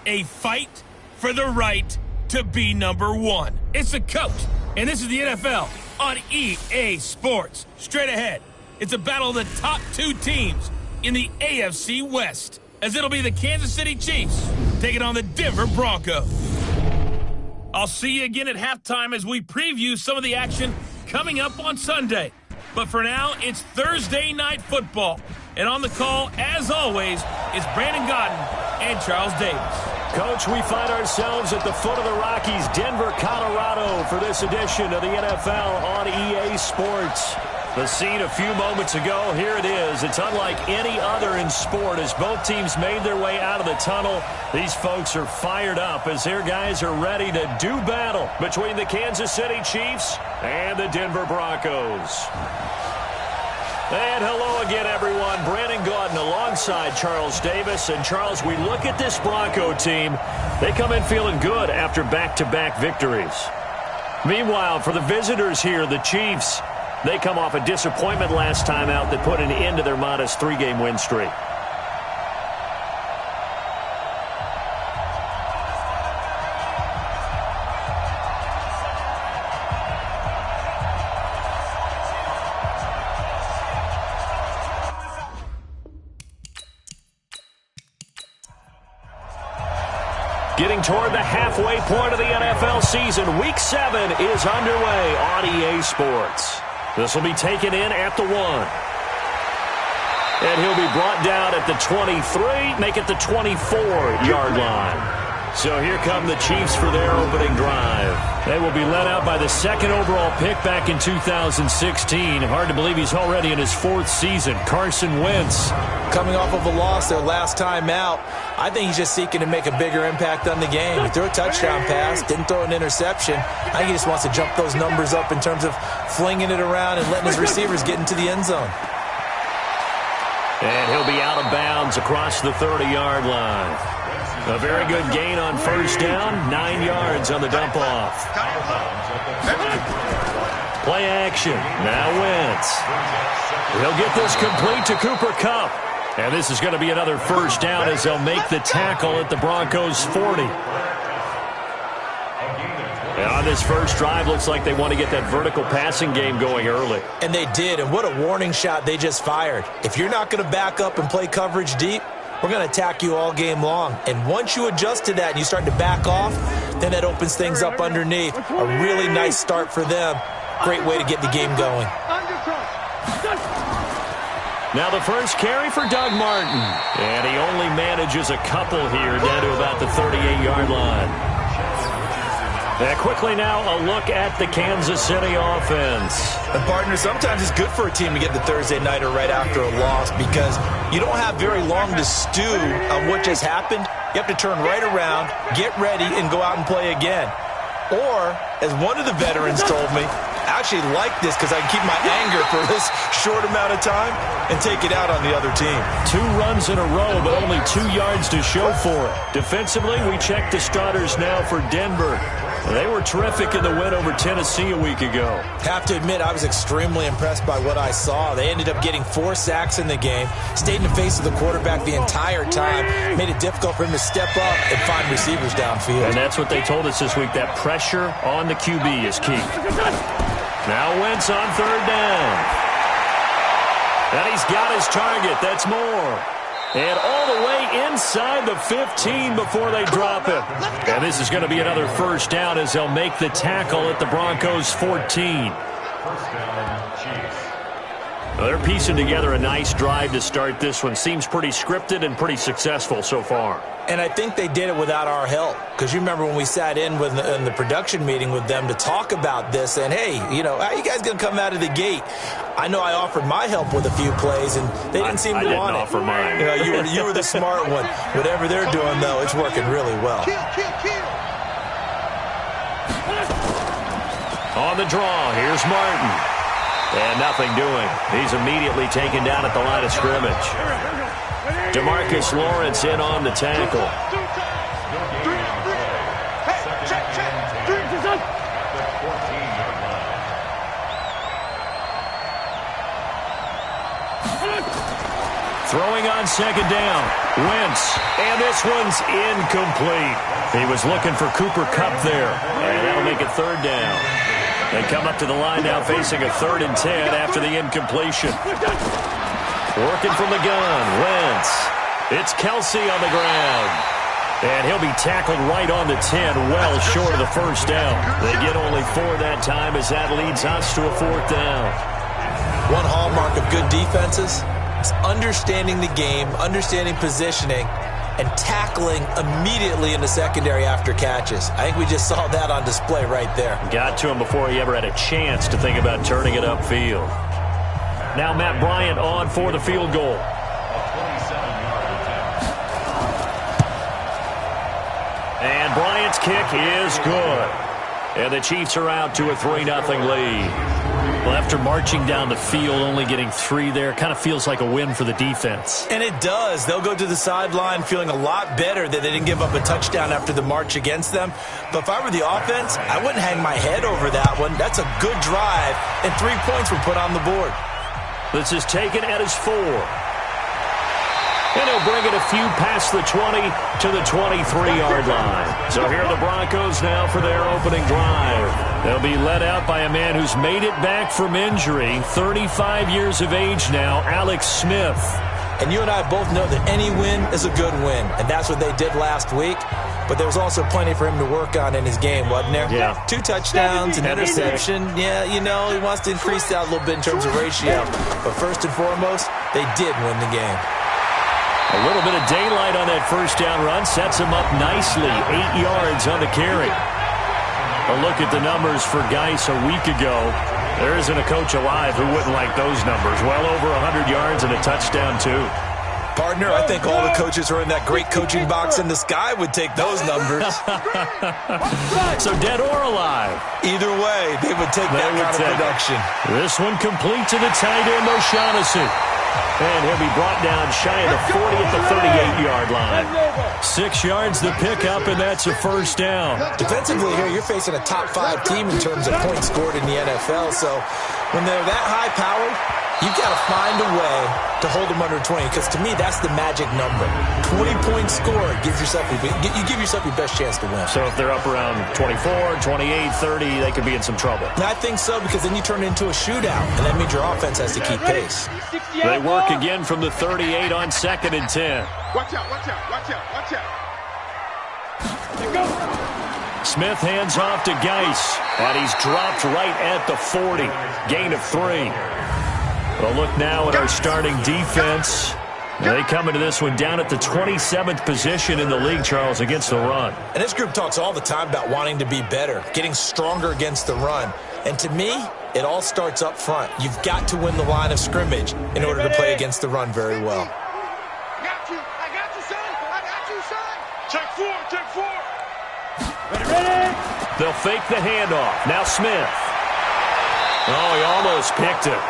a fight for the right to be number one. It's the coach, and this is the NFL on EA Sports. Straight ahead, it's a battle of the top two teams in the AFC West, as it'll be the Kansas City Chiefs taking on the Denver Broncos. I'll see you again at halftime as we preview some of the action coming up on Sunday. But for now, it's Thursday Night Football. And on the call, as always, is Brandon Godden and Charles Davis. Coach, we find ourselves at the foot of the Rockies, Denver, Colorado, for this edition of the NFL on EA Sports. The scene a few moments ago, here it is. It's unlike any other in sport as both teams made their way out of the tunnel. These folks are fired up as their guys are ready to do battle between the Kansas City Chiefs and the Denver Broncos. And hello again, everyone. Brandon Gaudin alongside Charles Davis. And, Charles, we look at this Bronco team. They come in feeling good after back-to-back victories. Meanwhile, for the visitors here, the Chiefs, they come off a disappointment last time out that put an end to their modest three-game win streak. Getting toward the halfway point of the NFL season, Week 7 is underway on EA Sports. This will be taken in at the 1. And he'll be brought down at the 23, make it the 24-yard line. So here come the Chiefs for their opening drive. They will be led out by the second overall pick back in 2016. Hard to believe he's already in his fourth season. Carson Wentz. Coming off of a loss their last time out, I think he's just seeking to make a bigger impact on the game. He threw a touchdown pass, didn't throw an interception. I think he just wants to jump those numbers up in terms of flinging it around and letting his receivers get into the end zone. And he'll be out of bounds across the 30-yard line. A very good gain on first down, 9 yards on the dump-off. Play action, now Wentz. He'll get this complete to Cooper Kupp. And this is going to be another first down as they'll make the tackle at the Broncos' 40. And on this first drive, looks like they want to get that vertical passing game going early. And they did, and what a warning shot they just fired. If you're not going to back up and play coverage deep, we're going to attack you all game long. And once you adjust to that and you start to back off, then that opens things up underneath. A really nice start for them. Great way to get the game going. Now the first carry for Doug Martin. And he only manages a couple here down to about the 38-yard line. And quickly now, a look at the Kansas City offense. And partner, sometimes it's good for a team to get the Thursday nighter right after a loss because you don't have very long to stew on what just happened. You have to turn right around, get ready, and go out and play again. Or, as one of the veterans told me, I actually like this because I can keep my anger for this short amount of time and take it out on the other team. 2 runs in a row, but only 2 yards to show for it. Defensively, we check the starters now for Denver. They were terrific in the win over Tennessee a week ago. Have to admit, I was extremely impressed by what I saw. They ended up getting 4 sacks in the game, stayed in the face of the quarterback the entire time, made it difficult for him to step up and find receivers downfield. And that's what they told us this week, that pressure on the QB is key. Now Wentz on third down. And he's got his target. That's more. And all the way inside the 15 before they drop it. And this is going to be another first down as they'll make the tackle at the Broncos' 14. Well, they're piecing together a nice drive to start this one. Seems pretty scripted and pretty successful so far. And I think they did it without our help. Because you remember when we sat in the production meeting with them to talk about this. And, hey, you know, how are you guys going to come out of the gate? I know I offered my help with a few plays, and they didn't seem to want it. I didn't offer mine. You know, you were the smart one. Whatever they're doing, though, it's working really well. On the draw, here's Martin. And nothing doing. He's immediately taken down at the line of scrimmage. DeMarcus Lawrence in on the tackle. Throwing on second down. Wentz. And this one's incomplete. He was looking for Cooper Kupp there. And that'll make it third down. They come up to the line now facing a 3rd and 10 after the incompletion. Working from the gun. Wentz. It's Kelsey on the ground. And he'll be tackled right on the 10, well short of the first down. They get only 4 that time as that leads us to a 4th down. One hallmark of good defenses is understanding the game, understanding positioning, and tackling immediately in the secondary after catches. I think we just saw that on display right there. Got to him before he ever had a chance to think about turning it upfield. Now Matt Bryant on for the field goal. And Bryant's kick is good. And the Chiefs are out to a 3-0 lead. Well, after marching down the field, only getting 3 there, kind of feels like a win for the defense. And it does. They'll go to the sideline feeling a lot better that they didn't give up a touchdown after the march against them. But if I were the offense, I wouldn't hang my head over that one. That's a good drive, and 3 points were put on the board. This is taken at his 4. And he'll bring it a few past the 20 to the 23-yard line. So here are the Broncos now for their opening drive. They'll be led out by a man who's made it back from injury, 35 years of age now, Alex Smith. And you and I both know that any win is a good win, and that's what they did last week. But there was also plenty for him to work on in his game, wasn't there? Yeah. 2 touchdowns, an interception. Yeah, you know, he wants to increase that a little bit in terms of ratio. But first and foremost, they did win the game. A little bit of daylight on that first down run sets him up nicely. 8 yards on the carry. A look at the numbers for Geis a week ago. There isn't a coach alive who wouldn't like those numbers. Well over 100 yards and a touchdown, too. Partner, I think all the coaches who are in that great coaching box in the sky would take those numbers. So dead or alive? Either way, they would take that kind of production. This one complete to the tight end, O'Shaughnessy. And he'll be brought down shy of the 40 at the 38-yard line. 6 yards the pickup, and that's a first down. Defensively here, you're facing a top 5 team in terms of points scored in the NFL. So when they're that high-powered, you've got to find a way to hold them under 20, because to me, that's the magic number. 20 points scored, you give yourself your best chance to win. So if they're up around 24, 28, 30, they could be in some trouble. And I think so, because then you turn it into a shootout, and that means your offense has to keep pace. They work again from the 38 on 2nd and 10. Watch out, watch out, watch out, watch out. Smith hands off to Geis, and he's dropped right at the 40. Gain of 3. Well, look now at our starting defense. They come into this one down at the 27th position in the league, Charles, against the run. And this group talks all the time about wanting to be better, getting stronger against the run. And to me, it all starts up front. You've got to win the line of scrimmage in order to play against the run very well. I got you, son. I got you, son. Check 4, check 4. Ready. They'll fake the handoff. Now Smith. Oh, he almost picked it.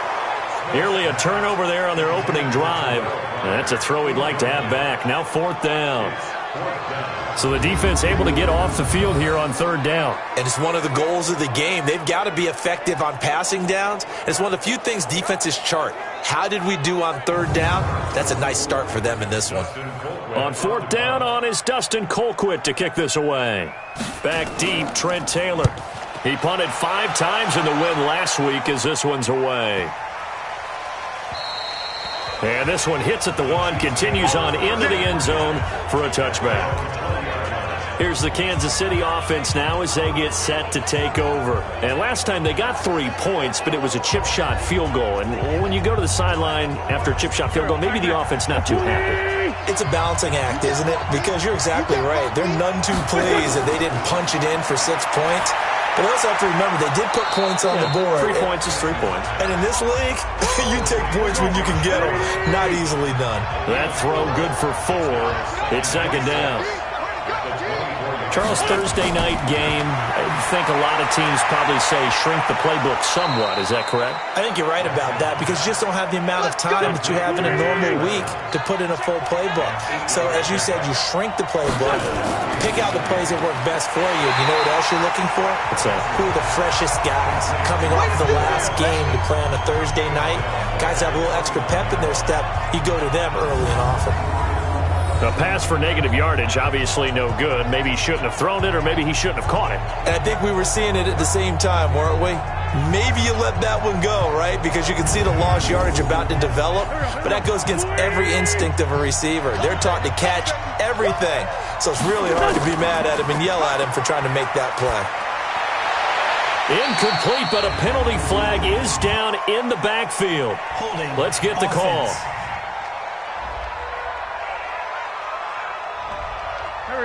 Nearly a turnover there on their opening drive. And that's a throw he'd like to have back. Now 4th down. So the defense able to get off the field here on 3rd down. And it's one of the goals of the game. They've got to be effective on passing downs. It's one of the few things defenses chart. How did we do on 3rd down? That's a nice start for them in this one. On 4th down on is Dustin Colquitt to kick this away. Back deep, Trent Taylor. He punted 5 times in the win last week as this one's away. And this one hits at the 1, continues on into the end zone for a touchback. Here's the Kansas City offense now as they get set to take over. And last time they got 3 points, but it was a chip shot field goal. And when you go to the sideline after a chip shot field goal, maybe the offense not too happy. It's a balancing act, isn't it? Because you're exactly right. They're none too pleased that they didn't punch it in for 6 points. But also have to remember, they did put points on the board. 3 points is 3 points. And in this league, you take points when you can get them. Not easily done. That throw good for 4. It's 2nd down. Charles, Thursday night game, I think a lot of teams probably say shrink the playbook somewhat. Is that correct? I think you're right about that because you just don't have the amount of time that you have in a normal week to put in a full playbook. So, as you said, you shrink the playbook, pick out the plays that work best for you. You know what else you're looking for? What's that? Who are the freshest guys coming off the last game to play on a Thursday night? Guys have a little extra pep in their step. You go to them early and often. A pass for negative yardage, obviously no good. Maybe he shouldn't have thrown it, or maybe he shouldn't have caught it. And I think we were seeing it at the same time, weren't we? Maybe you let that one go, right? Because you can see the lost yardage about to develop, but that goes against every instinct of a receiver. They're taught to catch everything. So it's really hard to be mad at him and yell at him for trying to make that play. Incomplete, but a penalty flag is down in the backfield. Let's get the call.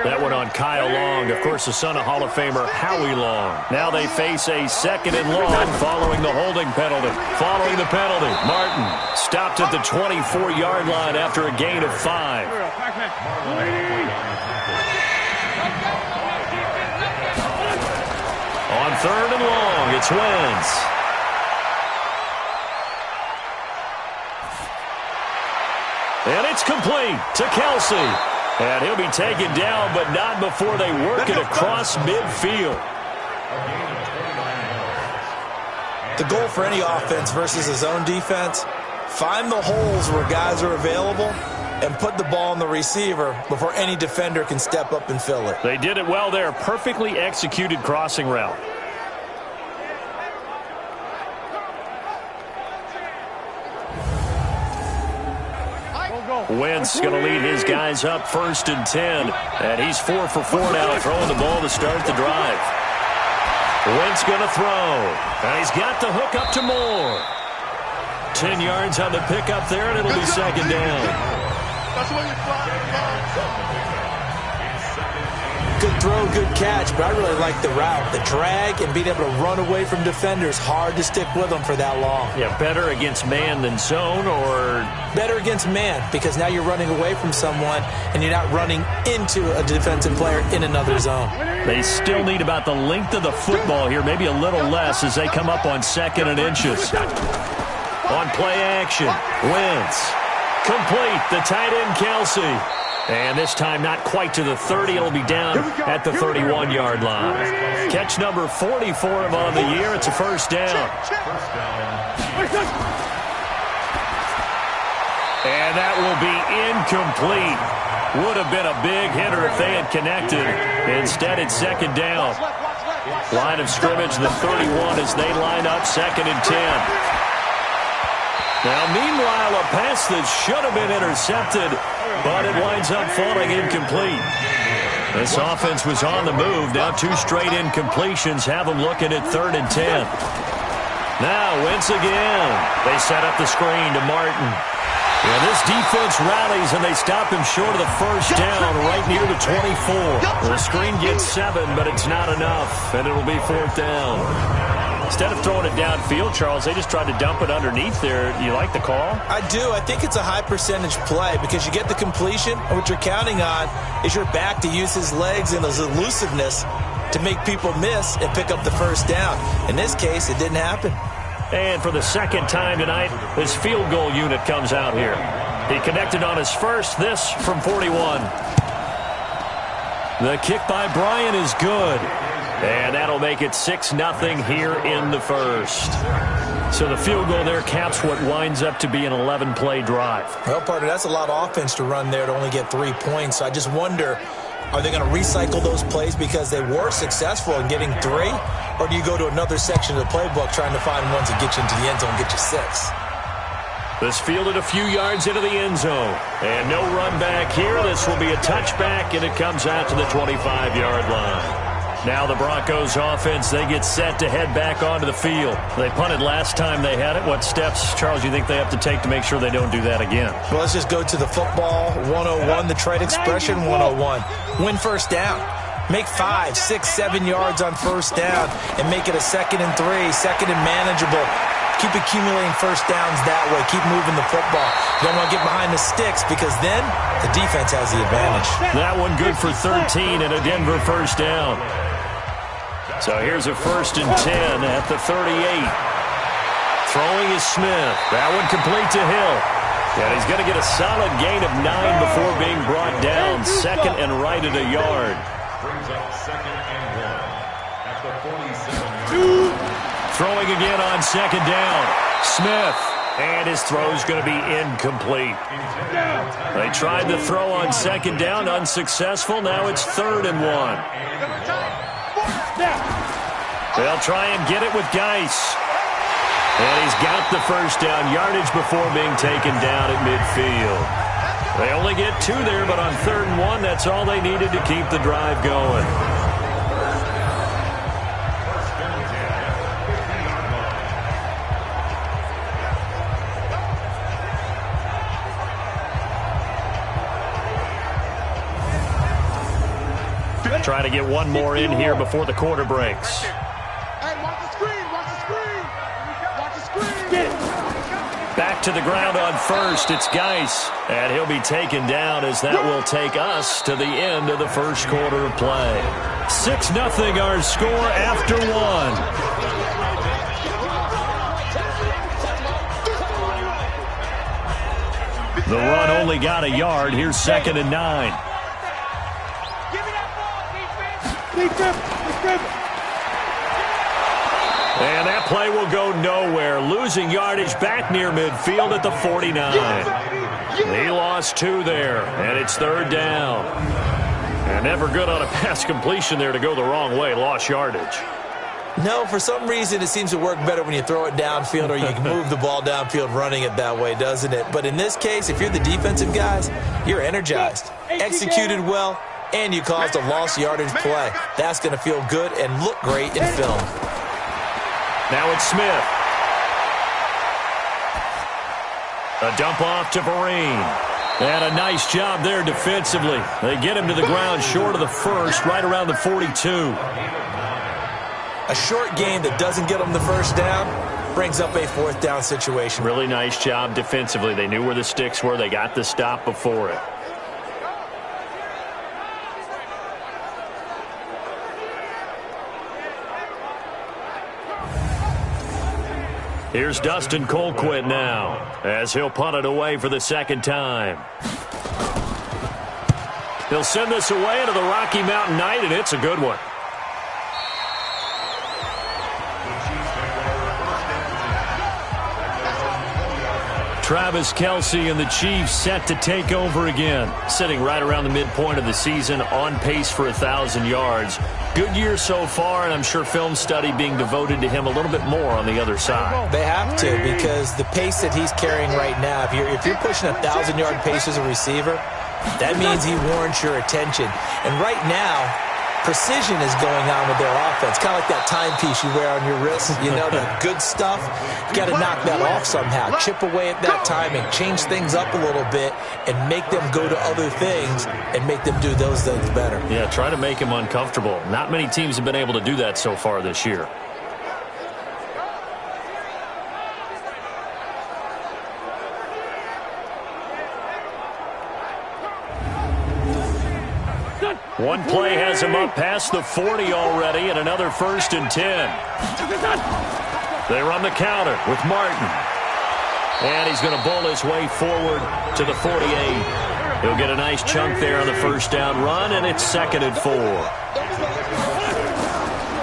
That one on Kyle Long, of course, the son of Hall of Famer Howie Long. Now they face a 2nd and long following the holding penalty. Following the penalty, Martin stopped at the 24-yard line after a gain of 5. On 3rd and long, it's Wentz. And it's complete to Kelsey. And he'll be taken down, but not before they work it across midfield. The goal for any offense versus his own defense, find the holes where guys are available and put the ball on the receiver before any defender can step up and fill it. They did it well there. Perfectly executed crossing route. Wentz going to lead his guys up 1st and 10. And he's 4 for 4 now, throwing the ball to start the drive. Wentz going to throw. And he's got the hook up to Moore. 10 yards on the pickup there, and it'll be 2nd down. That's when you fly. Good throw, good catch, but I really like the route. The drag and being able to run away from defenders, hard to stick with them for that long. Yeah, better against man than zone, or? Better against man, because now you're running away from someone and you're not running into a defensive player in another zone. They still need about the length of the football here, maybe a little less as they come up on 2nd and inches. On play action, Wentz. Complete, the tight end Kelsey. And this time not quite to the 30. It'll be down at the 31-yard line. Catch number 40 for him on the year. It's a 1st down. And that will be incomplete. Would have been a big hitter if they had connected. Instead, it's 2nd down. Line of scrimmage, the 31 as they line up 2nd and 10. Now, meanwhile, a pass that should have been intercepted, but it winds up falling incomplete. This offense was on the move. Now 2 straight incompletions have them looking at 3rd and 10. Now, Wentz again. They set up the screen to Martin. Yeah, this defense rallies, and they stop him short of the 1st down right near the 24. The screen gets 7, but it's not enough, and it'll be 4th down. Instead of throwing it downfield, Charles, they just tried to dump it underneath there. Do you like the call? I do. I think it's a high-percentage play because you get the completion, and what you're counting on is your back to use his legs and his elusiveness to make people miss and pick up the 1st down. In this case, it didn't happen. And for the 2nd time tonight, this field goal unit comes out here. He connected on his first, this from 41. The kick by Bryant is good. And that'll make it 6-0 here in the 1st. So the field goal there caps what winds up to be an 11-play drive. Well, partner, that's a lot of offense to run there to only get 3 points. So I just wonder, are they going to recycle those plays because they were successful in getting 3? Or do you go to another section of the playbook trying to find ones that get you into the end zone and get you 6? This fielded a few yards into the end zone. And no run back here. This will be a touchback, and it comes out to the 25-yard line. Now the Broncos offense, they get set to head back onto the field. They punted last time they had it. What steps, Charles, do you think they have to take to make sure they don't do that again? Well, let's just go to the football 101, the trade expression 101. Win 1st down. Make 5, 6, 7 yards on 1st down and make it a 2nd and 3, 2nd and manageable. Keep accumulating first downs that way. Keep moving the football. You don't want to get behind the sticks because then the defense has the advantage. That one good for 13 and a Denver first down. So here's a 1st and 10 at the 38. Throwing is Smith. That one complete to Hill. And he's going to get a solid gain of 9 before being brought down. 2nd and right at a yard. Brings up 2nd and 1 at the 47. Throwing again on 2nd down. Smith. And his throw's going to be incomplete. They tried to throw on 2nd down. Unsuccessful. Now it's 3rd and 1. They'll try and get it with Geis. And he's got the first down yardage before being taken down at midfield. They only get 2 there, but on 3rd and 1, that's all they needed to keep the drive going. Try to get one more in here before the quarter breaks. Hey, watch the screen, watch the screen. Watch the screen. Back to the ground on 1st. It's Geis. And he'll be taken down as that will take us to the end of the first quarter of play. 6-0 our score after 1. The run only got a yard. Here's 2nd and 9. And that play will go nowhere. Losing yardage back near midfield at the 49. He lost 2 there, and it's 3rd down. And never good on a pass completion there to go the wrong way. Lost yardage. No, for some reason it seems to work better when you throw it downfield or you can move the ball downfield running it that way, doesn't it? But in this case, if you're the defensive guys, you're energized, executed well, and you caused a lost yardage play. That's going to feel good and look great in film. Now it's Smith. A dump off to Vereen. And a nice job there defensively. They get him to the ground short of the first, right around the 42. A short gain that doesn't get them the first down brings up a 4th down situation. Really nice job defensively. They knew where the sticks were. They got the stop before it. Here's Dustin Colquitt now, as he'll punt it away for the 2nd time. He'll send this away into the Rocky Mountain Night, and it's a good one. Travis Kelce and the Chiefs set to take over again. Sitting right around the midpoint of the season, on pace for 1,000 yards. Good year so far, and I'm sure film study being devoted to him a little bit more on the other side. They have to, because the pace that he's carrying right now, if you're pushing 1,000-yard pace as a receiver, that means he warrants your attention. And right now, precision is going on with their offense. Kind of like that timepiece you wear on your wrist. You know, the good stuff. You got to knock that off somehow. Chip away at that timing. Change things up a little bit and make them go to other things and make them do those things better. Yeah, try to make him uncomfortable. Not many teams have been able to do that so far this year. One play has him up past the 40 already, and another 1st and 10. They run the counter with Martin. And he's going to bowl his way forward to the 48. He'll get a nice chunk there on the first down run, and it's 2nd and 4.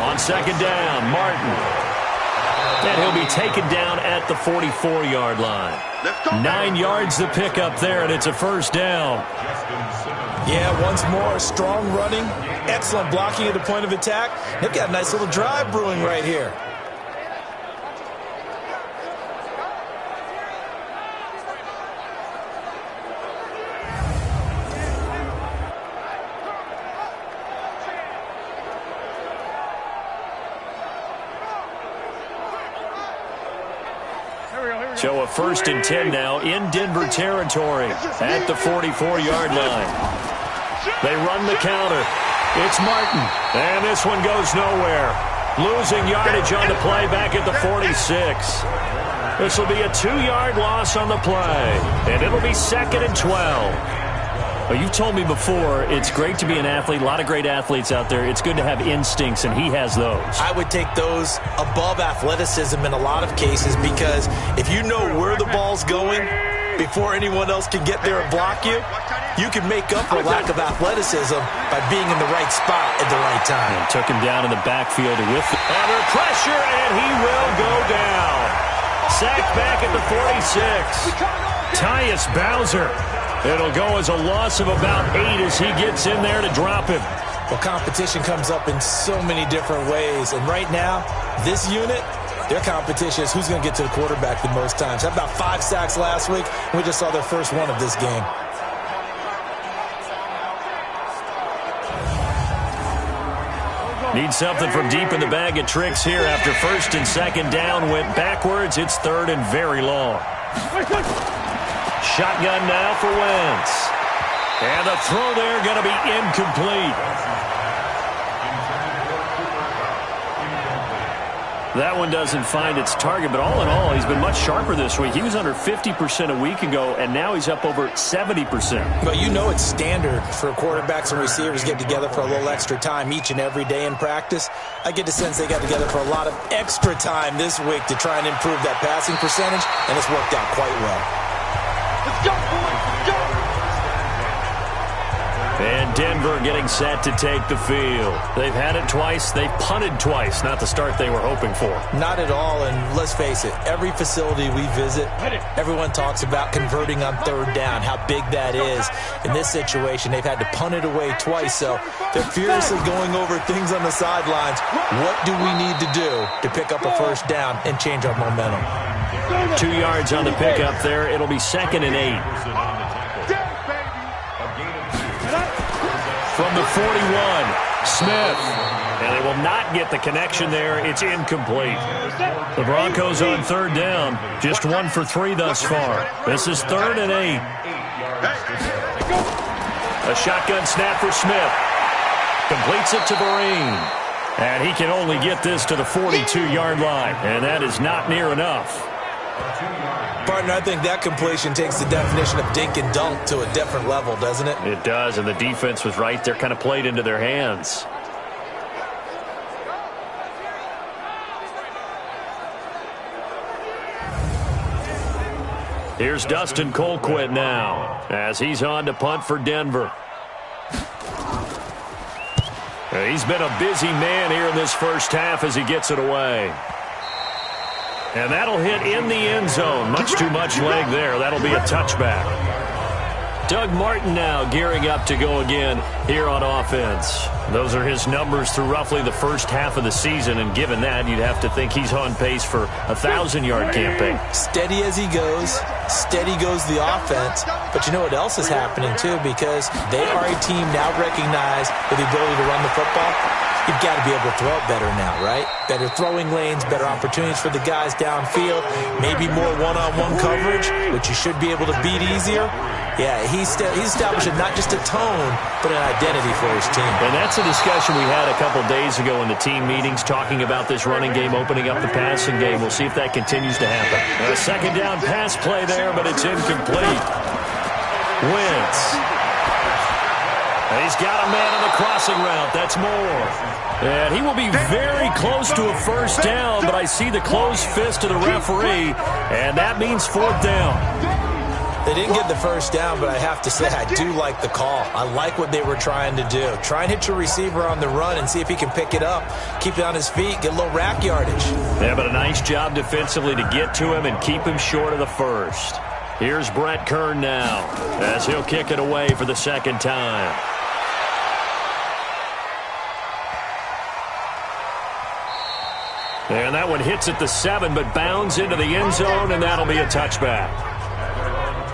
On 2nd down, Martin. And he'll be taken down at the 44-yard line. 9 yards to pick up there, and it's a first down. Yeah, once more, strong running, excellent blocking at the point of attack. They've got a nice little drive brewing right here. So a 1st and 10 now in Denver territory at the 44-yard line. They run the counter. It's Martin, and this one goes nowhere. Losing yardage on the play back at the 46. This will be a 2-yard loss on the play, and it'll be 2nd and 12. Well, you've told me before it's great to be an athlete. A lot of great athletes out there. It's good to have instincts, and he has those. I would take those above athleticism in a lot of cases, because if you know where the ball's going before anyone else can get there and block you, you can make up for lack of athleticism by being in the right spot at the right time. And took him down in the backfield with under pressure, and he will go down. Sacked back at the 46. Tyus Bowser. It'll go as a loss of about 8 as he gets in there to drop him. Well, competition comes up in so many different ways. And right now, this unit, their competition is who's going to get to the quarterback the most times. Had about 5 sacks last week, and we just saw their first one of this game. Need something from deep in the bag of tricks here after 1st and 2nd down went backwards. It's 3rd and very long. Shotgun now for Wentz. And the throw there going to be incomplete. That one doesn't find its target, but all in all, he's been much sharper this week. He was under 50% a week ago, and now he's up over 70%. But you know it's standard for quarterbacks and receivers get together for a little extra time each and every day in practice. I get the sense they got together for a lot of extra time this week to try and improve that passing percentage, and it's worked out quite well. Let's go, boys! Go! And Denver getting set to take the field. They've had it twice. They've punted twice. Not the start they were hoping for. Not at all, and let's face it, every facility we visit, everyone talks about converting on 3rd down, how big that is. In this situation, they've had to punt it away twice, so they're furiously going over things on the sidelines. What do we need to do to pick up a 1st down and change our momentum? 2 yards on the pickup there. It'll be 2nd and 8. From the 41, Smith. And they will not get the connection there. It's incomplete. The Broncos on 3rd down. Just 1 for 3 thus far. This is 3rd and 8. A shotgun snap for Smith. Completes it to Vereen. And he can only get this to the 42-yard line. And that is not near enough. Partner, I think that completion takes the definition of dink and dunk to a different level, doesn't it? It does, and the defense was right there, kind of played into their hands. Here's Dustin Colquitt now, as he's on to punt for Denver. He's been a busy man here in this first half as he gets it away. And that'll hit in the end zone. Much too much leg there. That'll be a touchback. Doug Martin now gearing up to go again here on offense. Those are his numbers through roughly the first half of the season, and given that, you'd have to think he's on pace for a 1,000-yard campaign. Steady as he goes, steady goes the offense. But you know what else is happening, too, because they are a team now recognized with the ability to run the football. You've got to be able to throw it better now, right? Better throwing lanes, better opportunities for the guys downfield, maybe more one-on-one coverage, which you should be able to beat easier. Yeah, he's establishing not just a tone, but an identity for his team. And that's a discussion we had a couple days ago in the team meetings, talking about this running game, opening up the passing game. We'll see if that continues to happen. A 2nd down pass play there, but it's incomplete. Wentz. He's got a man on the crossing route. That's more. And he will be very close to a 1st down, but I see the closed fist of the referee, and that means 4th down. They didn't get the 1st down, but I have to say I do like the call. I like what they were trying to do. Try and hit your receiver on the run and see if he can pick it up, keep it on his feet, get a little rack yardage. Yeah, but a nice job defensively to get to him and keep him short of the 1st. Here's Brett Kern now, as he'll kick it away for the 2nd time. And that one hits at the 7, but bounds into the end zone, and that'll be a touchback.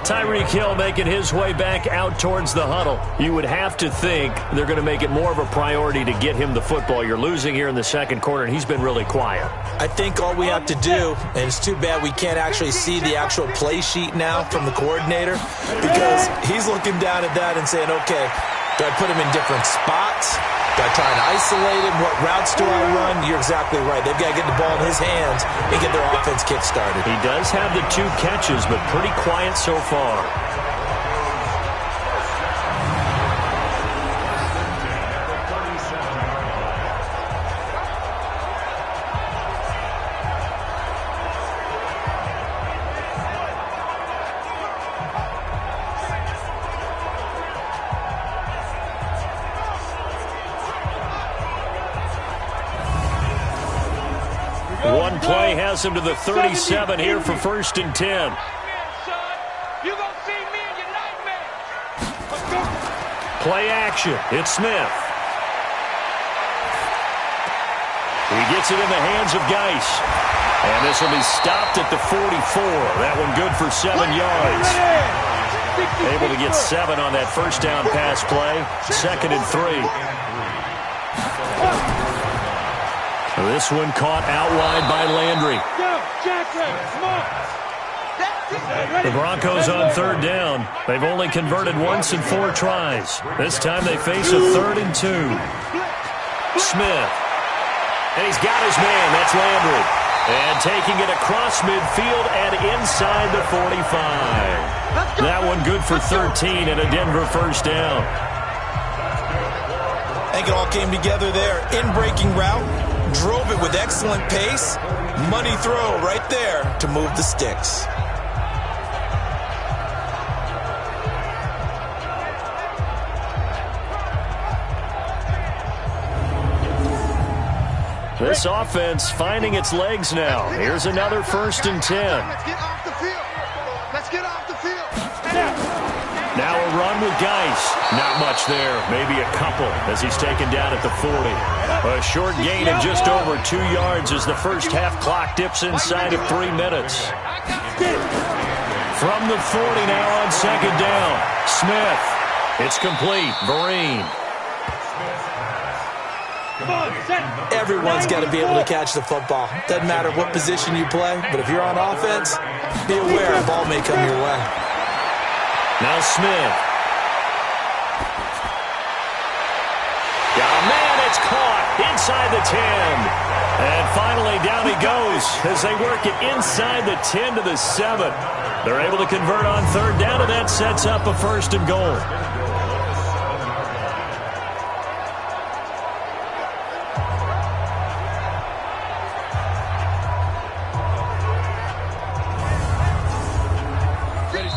Tyreek Hill making his way back out towards the huddle. You would have to think they're going to make it more of a priority to get him the football. You're losing here in the 2nd quarter, and he's been really quiet. I think all we have to do, and it's too bad we can't actually see the actual play sheet now from the coordinator, because he's looking down at that and saying, okay, do I put him in different spots? Do I try and isolate him? What routes do I run? You're exactly right. They've got to get the ball in his hands and get their offense kick-started. He does have the 2 catches, but pretty quiet so far. One play has him to the 37 here for 1st and 10. Play action. It's Smith. He gets it in the hands of Geis. And this will be stopped at the 44. That one good for 7 yards. Able to get 7 on that first down pass play. 2nd and 3. This one caught out wide by Landry. The Broncos on 3rd down. They've only converted once in 4 tries. This time they face a 3rd and 2. Smith. And he's got his man. That's Landry. And taking it across midfield and inside the 45. That one good for 13 and a Denver first down. I think it all came together there. In-breaking route. Drove it with excellent pace. Money throw right there to move the sticks. This offense finding its legs now. Here's another 1st and 10. Let's get off the field. Let's get off the field. Now a run with Geis. Not much there. Maybe a couple as he's taken down at the 40. A short gain of just over 2 yards as the first half clock dips inside of 3 minutes. From the 40 now on 2nd down. Smith. It's complete. Vereen. Everyone's got to be able to catch the football. Doesn't matter what position you play, but if you're on offense, be aware a ball may come your way. Now Smith. Got a man, it's caught inside the 10. And finally down he goes as they work it inside the 10 to the 7. They're able to convert on 3rd down, and that sets up a 1st and goal.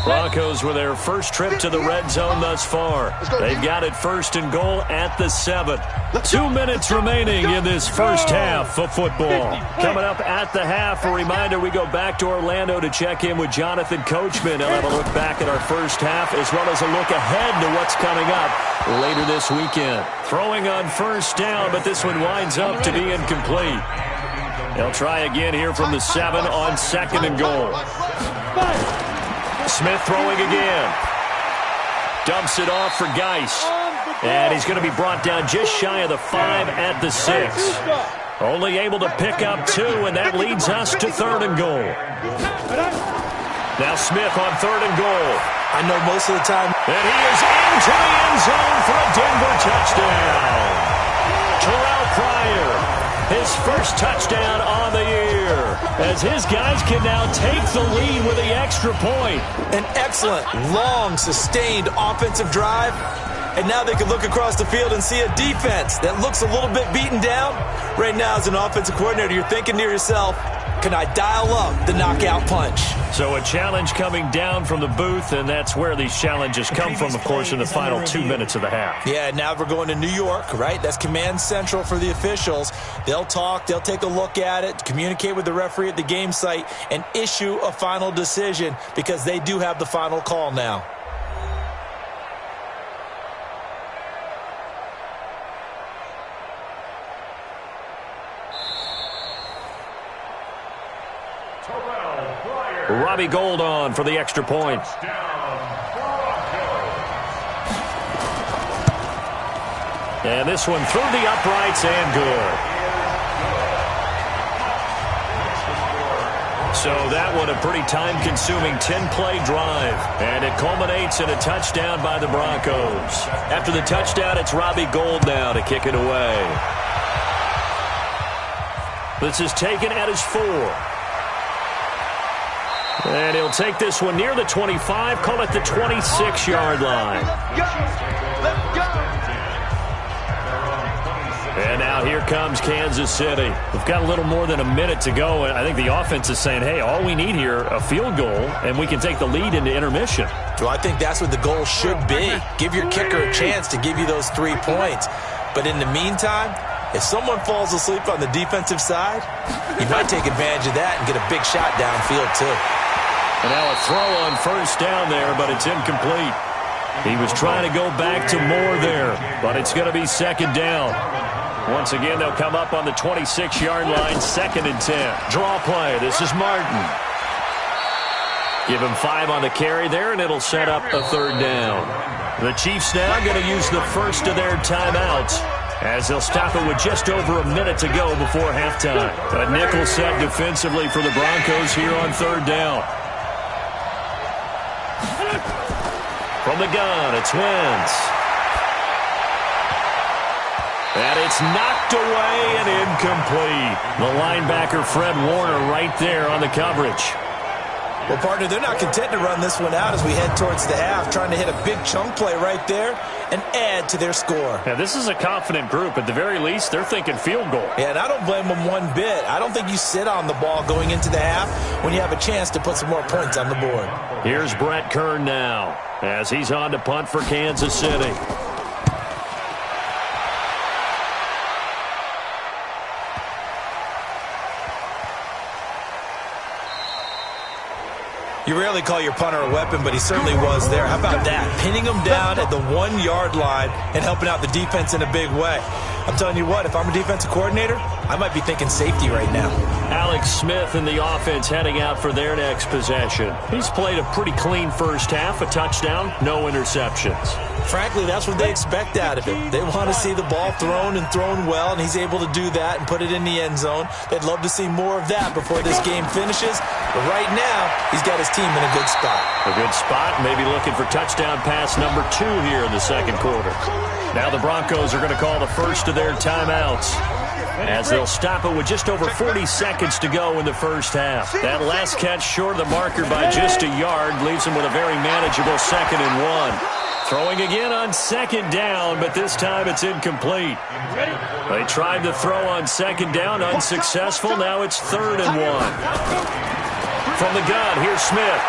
Broncos with their first trip to the red zone thus far. They've got it 1st and goal at the 7. 2 minutes remaining in this first half of football. Coming up at the half, a reminder we go back to Orlando to check in with Jonathan Coachman. He'll have a look back at our first half as well as a look ahead to what's coming up later this weekend. Throwing on 1st down, but this one winds up to be incomplete. They'll try again here from the 7 on 2nd and goal. Smith throwing again. Dumps it off for Geis. And he's going to be brought down just shy of the 5 at the 6. Only able to pick up 2, and that leads us to 3rd and goal. Now Smith on 3rd and goal. I know most of the time. And he is into the end zone for a Denver touchdown. Terrell Pryor, his first touchdown on the year, as his guys can now take the lead with the extra point. An excellent, long, sustained offensive drive. And now they can look across the field and see a defense that looks a little bit beaten down. Right now, as an offensive coordinator, you're thinking to yourself, can I dial up the knockout punch? So a challenge coming down from the booth, and that's where these challenges come from, of course, in the final 2 minutes of the half. Yeah, now we're going to New York, right? That's command central for the officials. They'll talk, they'll take a look at it, communicate with the referee at the game site, and issue a final decision because they do have the final call now. Robbie Gould on for the extra point. And this one through the uprights and good. So that one a pretty time-consuming 10-play drive. And it culminates in a touchdown by the Broncos. After the touchdown, it's Robbie Gould now to kick it away. This is taken at his 4. And he'll take this one near the 25, call it the 26-yard line. Let's go. And now here comes Kansas City. We've got a little more than a minute to go, and I think the offense is saying, hey, all we need here, a field goal, and we can take the lead into intermission. Well, I think that's what the goal should be. Give your kicker a chance to give you those 3 points. But in the meantime, if someone falls asleep on the defensive side, you might take advantage of that and get a big shot downfield too. And now a throw on first down there, but it's incomplete. He was trying to go back to Moore there, but it's going to be second down. Once again, they'll come up on the 26-yard line, 2nd and 10. Draw play. This is Martin. Give him 5 on the carry there, and it'll set up a 3rd down. The Chiefs now going to use the first of their timeouts, as they'll stop it with just over a minute to go before halftime. A nickel set defensively for the Broncos here on 3rd down. From the gun, it's Wentz. And it's knocked away and incomplete. The linebacker, Fred Warner, right there on the coverage. Well, partner, they're not content to run this one out as we head towards the half, trying to hit a big chunk play right there and add to their score. Yeah, this is a confident group. At the very least, they're thinking field goal. Yeah, and I don't blame them one bit. I don't think you sit on the ball going into the half when you have a chance to put some more points on the board. Here's Brett Kern now as he's on to punt for Kansas City. You rarely call your punter a weapon, but he certainly was there. How about that? Pinning him down at the 1-yard line and helping out the defense in a big way. I'm telling you what, if I'm a defensive coordinator, I might be thinking safety right now. Alex Smith and the offense heading out for their next possession. He's played a pretty clean first half, a touchdown, no interceptions. Frankly, that's what they expect out of him. They want to see the ball thrown and thrown well, and he's able to do that and put it in the end zone. They'd love to see more of that before this game finishes. But right now, he's got his team in a good spot. A good spot, maybe looking for touchdown pass number 2 here in the second quarter. Now the Broncos are going to call the first of their timeouts, as they'll stop it with just over 40 seconds to go in the first half. That last catch short of the marker by just a yard leaves them with a very manageable 2nd and 1. Throwing again on 2nd down, but this time it's incomplete. They tried to throw on 2nd down, unsuccessful. Now it's 3rd and 1. From the gun, here's Smith.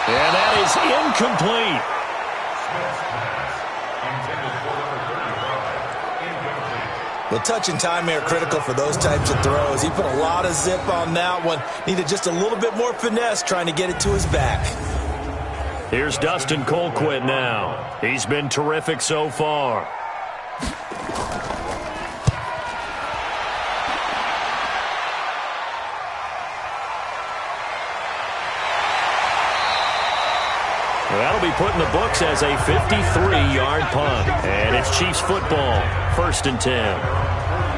And that is incomplete. Well, touch and timing are critical for those types of throws. He put a lot of zip on that one. Needed just a little bit more finesse trying to get it to his back. Here's Dustin Colquitt now. He's been terrific so far. That'll be put in the books as a 53-yard punt. And it's Chiefs football, 1st and 10.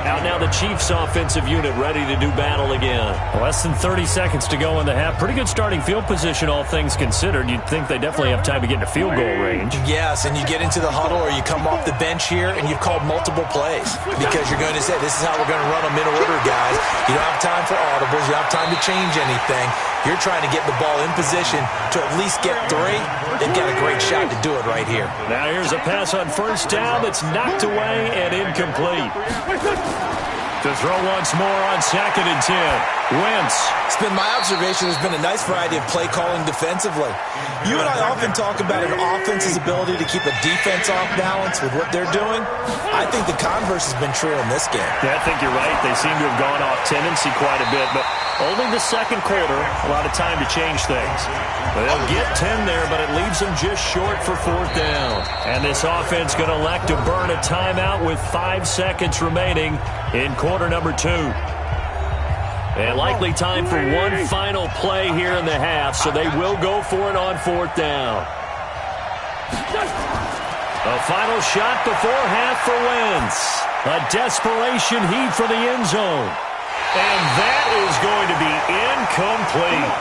Out now the Chiefs offensive unit ready to do battle again. Less than 30 seconds to go in the half. Pretty good starting field position, all things considered. You'd think they definitely have time to get into field goal range. Yes, and you get into the huddle or you come off the bench here and you've called multiple plays because you're going to say, this is how we're going to run them in order, guys. You don't have time for audibles. You don't have time to change anything. You're trying to get the ball in position to at least get 3. They've got a great shot to do it right here. Now here's a pass on first down that's knocked away and incomplete. To throw once more on 2nd and 10. Wentz. It's been my observation there's been a nice variety of play calling defensively. You and I often talk about an offense's ability to keep a defense off balance with what they're doing. I think the converse has been true in this game. Yeah, I think you're right. They seem to have gone off tendency quite a bit, but only the second quarter, a lot of time to change things. They'll get 10 there, but it leaves them just short for 4th down. And this offense going to elect to burn a timeout with 5 seconds remaining in quarter number 2. And likely time for one final play here in the half, so they will go for it on 4th down. A final shot before half for Wentz. A desperation heave for the end zone. And that is going to be incomplete.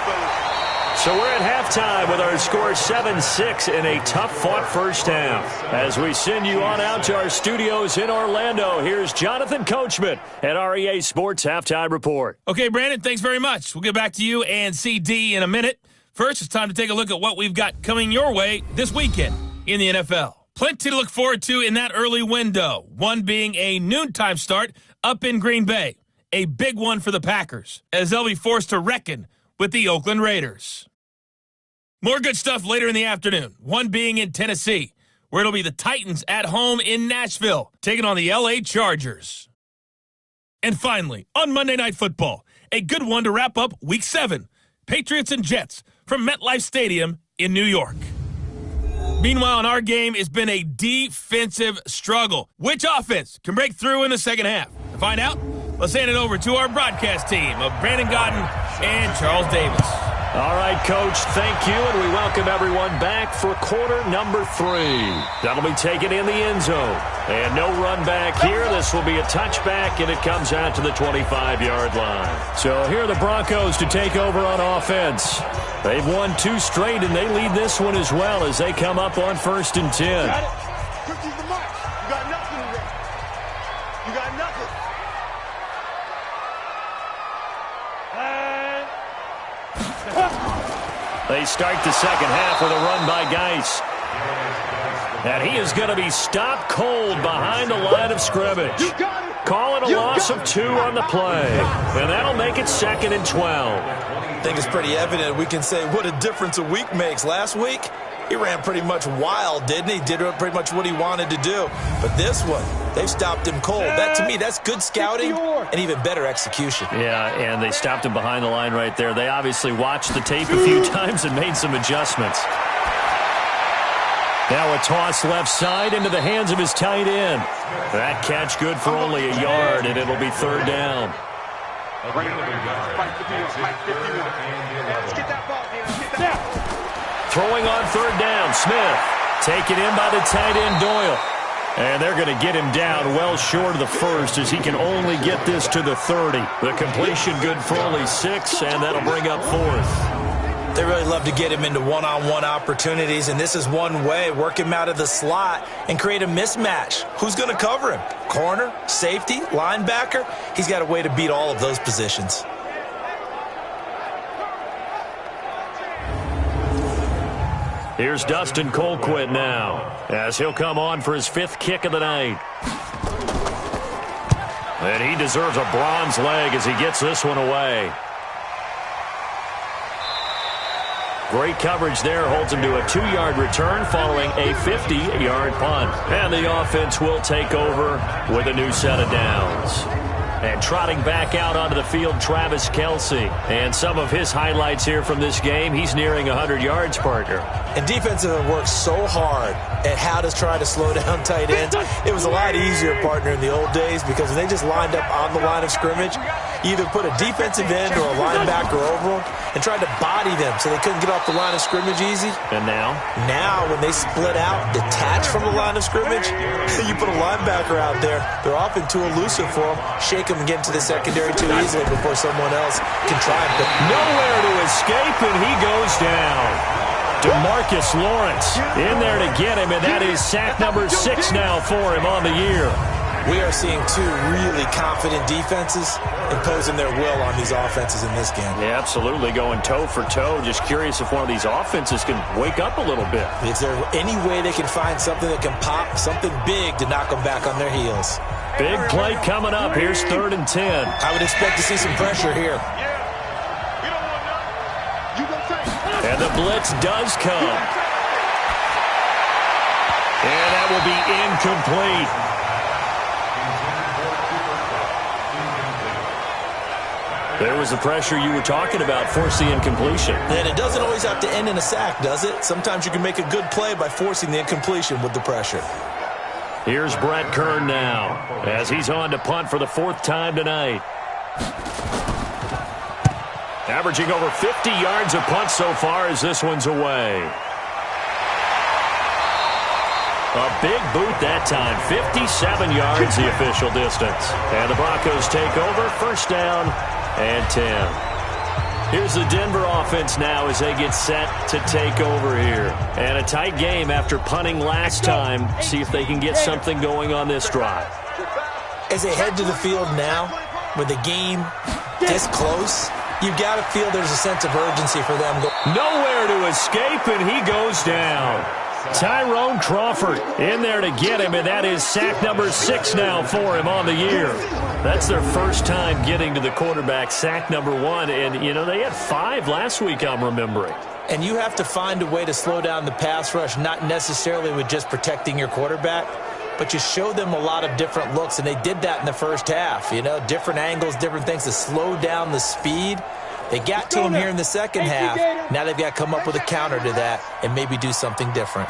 So we're at halftime with our score 7-6 in a tough-fought first half. As we send you on out to our studios in Orlando, here's Jonathan Coachman at REA Sports Halftime Report. Okay, Brandon, thanks very much. We'll get back to you and CD in a minute. First, it's time to take a look at what we've got coming your way this weekend in the NFL. Plenty to look forward to in that early window, one being a noontime start up in Green Bay. A big one for the Packers, as they'll be forced to reckon with the Oakland Raiders. More good stuff later in the afternoon, one being in Tennessee, where it'll be the Titans at home in Nashville, taking on the LA Chargers. And finally, on Monday Night Football, a good one to wrap up Week 7, Patriots and Jets from MetLife Stadium in New York. Meanwhile, in our game, it's been a defensive struggle. Which offense can break through in the second half? To find out, let's hand it over to our broadcast team of Brandon Godden and Charles Davis. All right, Coach, thank you, and we welcome everyone back for quarter number 3. That'll be taken in the end zone. And no run back here. This will be a touchback, and it comes out to the 25-yard line. So here are the Broncos to take over on offense. They've won 2 straight, and they lead this one as well as they come up on 1st and 10. You got it. 50's the mark. You got nothing today. You got nothing. They start the second half with a run by Geis. And he is going to be stopped cold behind the line of scrimmage. Call it a loss of 2 on the play. And that'll make it 2nd and 12. I think it's pretty evident. We can say what a difference a week makes. Last week, he ran pretty much wild, didn't he? Did pretty much what he wanted to do. But this one, they've stopped him cold. That, to me, that's good scouting and even better execution. Yeah, and they stopped him behind the line right there. They obviously watched the tape a few times and made some adjustments. Now a toss left side into the hands of his tight end. That catch good for only a yard, and it'll be 3rd down. Throwing on 3rd down, Smith. Taken in by the tight end, Doyle. And they're going to get him down well short of the 1st as he can only get this to the 30. The completion good for only 6, and that'll bring up 4th. They really love to get him into one-on-one opportunities, and this is one way. Work him out of the slot and create a mismatch. Who's going to cover him? Corner, safety, linebacker? He's got a way to beat all of those positions. Here's Dustin Colquitt now, as he'll come on for his 5th kick of the night. And he deserves a bronze leg as he gets this one away. Great coverage there, holds him to a 2-yard return following a 50-yard punt. And the offense will take over with a new set of downs. And trotting back out onto the field, Travis Kelce. And some of his highlights here from this game, he's nearing 100 yards, partner. And defensive have worked so hard at how to try to slow down tight ends. It was a lot easier, partner, in the old days because when they just lined up on the line of scrimmage, you either put a defensive end or a linebacker over them and tried to body them so they couldn't get off the line of scrimmage easy. And now? Now, when they split out, detach from the line of scrimmage, you put a linebacker out there, they're often too elusive for them, shake them and get into the secondary too easily before someone else can try and put nowhere to escape, and he goes down. DeMarcus Lawrence in there to get him, and that is sack number 6 now for him on the year. We are seeing 2 really confident defenses imposing their will on these offenses in this game. Yeah, absolutely, going toe for toe. Just curious if one of these offenses can wake up a little bit. Is there any way they can find something that can pop, something big to knock them back on their heels? Big play coming up. Here's 3rd and 10. I would expect to see some pressure here. And the blitz does come. And that will be incomplete. There was the pressure you were talking about, forcing incompletion. And it doesn't always have to end in a sack, does it? Sometimes you can make a good play by forcing the incompletion with the pressure. Here's Brett Kern now, as he's on to punt for the 4th time tonight. Averaging over 50 yards a punt so far as this one's away. A big boot that time. 57 yards the official distance. And the Broncos take over. First down and 10. Here's the Denver offense now as they get set to take over here. And a tight game after punting last time. See if they can get something going on this drive. As they head to the field now, with the game this close, you've got to feel there's a sense of urgency for them. Nowhere to escape, and he goes down. Tyrone Crawford in there to get him, and that is sack number 6 now for him on the year. That's their first time getting to the quarterback, sack number 1. And, you know, they had 5 last week, I'm remembering. And you have to find a way to slow down the pass rush, not necessarily with just protecting your quarterback, but you show them a lot of different looks, and they did that in the first half. You know, different angles, different things to slow down the speed. They got to him here in the second half. Now they've got to come up with a counter to that and maybe do something different.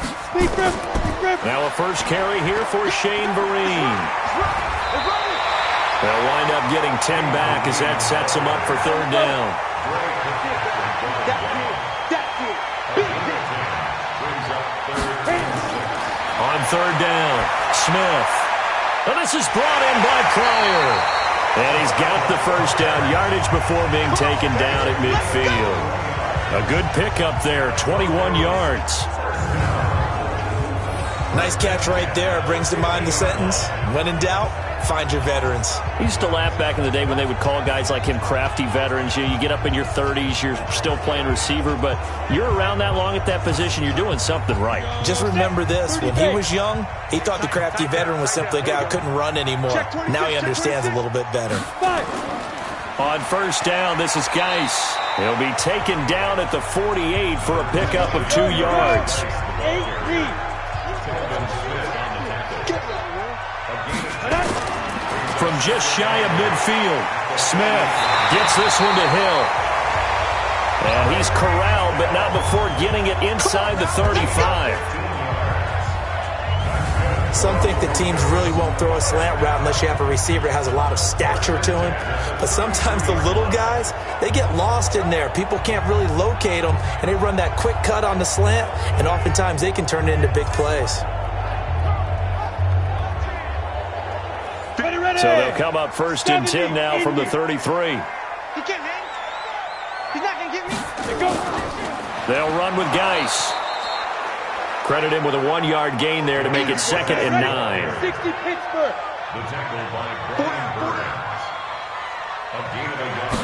Now a first carry here for Shane Vereen. They'll wind up getting 10 back as that sets them up for third down. On third down, Smith. Well, this is brought in by Pryor. And he's got the first down yardage before being taken down at midfield. A good pickup there, 21 yards. Nice catch right there. Brings to mind the sentence, when in doubt, find your veterans. I used to laugh back in the day when they would call guys like him crafty veterans. You get up in your 30s, you're still playing receiver, but you're around that long at that position, you're doing something right. Just remember this, when he was young, he thought the crafty veteran was simply a guy who couldn't run anymore. Now he understands a little bit better. On first down, this is Geis. He'll be taken down at the 48 for a pickup of 2 yards. From just shy of midfield, Smith gets this one to Hill. And he's corralled, but not before getting it inside the 35. Some think that teams really won't throw a slant route unless you have a receiver that has a lot of stature to him. But sometimes the little guys, they get lost in there. People can't really locate them, and they run that quick cut on the slant, and oftentimes they can turn it into big plays. So they'll come up first and 10 now from the 33. He can't hang. He's not going to get me. They'll run with Geis. Credit him with a 1-yard gain there to make it 2nd and 9. 60 Pittsburgh. The tackle by Brian Burns. A gain of a yard.